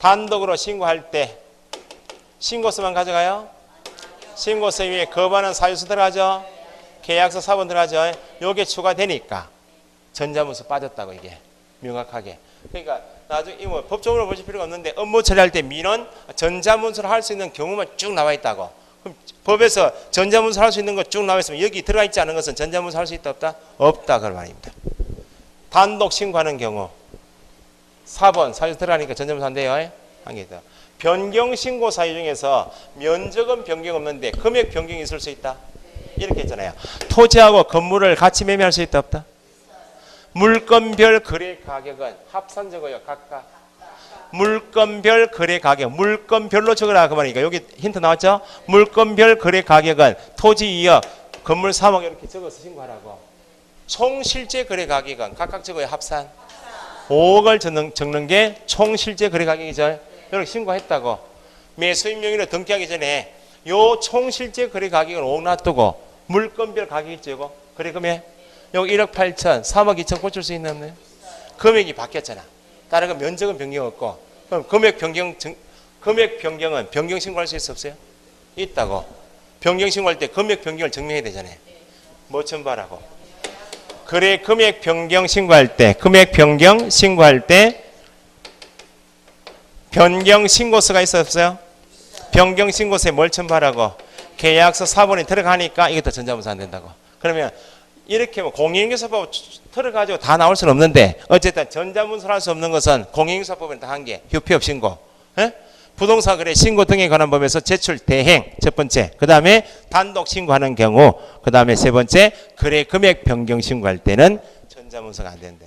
단독으로 신고할 때 신고서만 가져가요? 신고서 위에 거부하는 사유서 들어가죠? 계약서 사본 들어가죠? 요게 추가되니까 전자문서 빠졌다고 이게 명확하게. 그러니까 나중에 뭐 법적으로 보실 필요가 없는데 업무 처리할 때 민원 전자문서를 할 수 있는 경우만 쭉 나와 있다고. 그럼 법에서 전자문서 할 수 있는 거 쭉 나와 있으면 여기 들어가 있지 않은 것은 전자문서 할 수 있다 없다? 없다 그런 말입니다. 단독 신고하는 경우 4번 사유 들어가니까 전자문서 안 돼요. 한 개 더. 변경 신고 사유 중에서 면적은 변경 없는데 금액 변경이 있을 수 있다. 이렇게 했잖아요. 토지하고 건물을 같이 매매할 수 있다 없다? 물건별 거래 가격은 합산 적어요. 각각. 물건별 거래 가격. 물건별로 적으라 그 말이니까 여기 힌트 나왔죠? 물건별 거래 가격은 토지 2억, 건물 3억 이렇게 적어서 신고하라고. 총 실제 거래 가격은 각각 적어요. 합산. 5억을 적는 게 총 실제 거래 가격이죠. 이렇게 신고했다고. 매수인 명의로 등기하기 전에 요 총 실제 거래 가격을 5억 놔두고 물건별 가격이 있죠. 이거 거래 금액. 여기 1억 8천, 3억 2천 고칠 수 있나 없나요? 금액이 바뀌었잖아. 다른 건 면적은 변경 없고. 그럼 금액 변경은 변경 신고할 수 있어 없어요? 있다고. 변경 신고할 때 금액 변경을 증명해야 되잖아요. 뭐 첨부하라고? 그래 금액 변경 신고할 때 변경 신고서가 있어 없어요? 변경 신고서에 뭘 첨부하라고? 계약서 사본이 들어가니까 이것도 전자문서 안 된다고. 그러면 이렇게 뭐 공인중개사법 틀어가지고 다 나올 수는 없는데 어쨌든 전자문서를 할 수 없는 것은 공인중개사법은 다 한 개. 휴피업 신고. 에? 부동산 거래 신고 등에 관한 법에서 제출 대행 첫 번째. 그 다음에 단독 신고하는 경우. 그 다음에 세 번째 거래 금액 변경 신고할 때는 전자문서가 안 된대.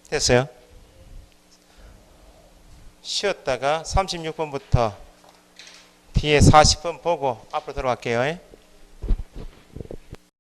됐어요? 쉬었다가 36번부터 뒤에 40번 보고 앞으로 들어갈게요.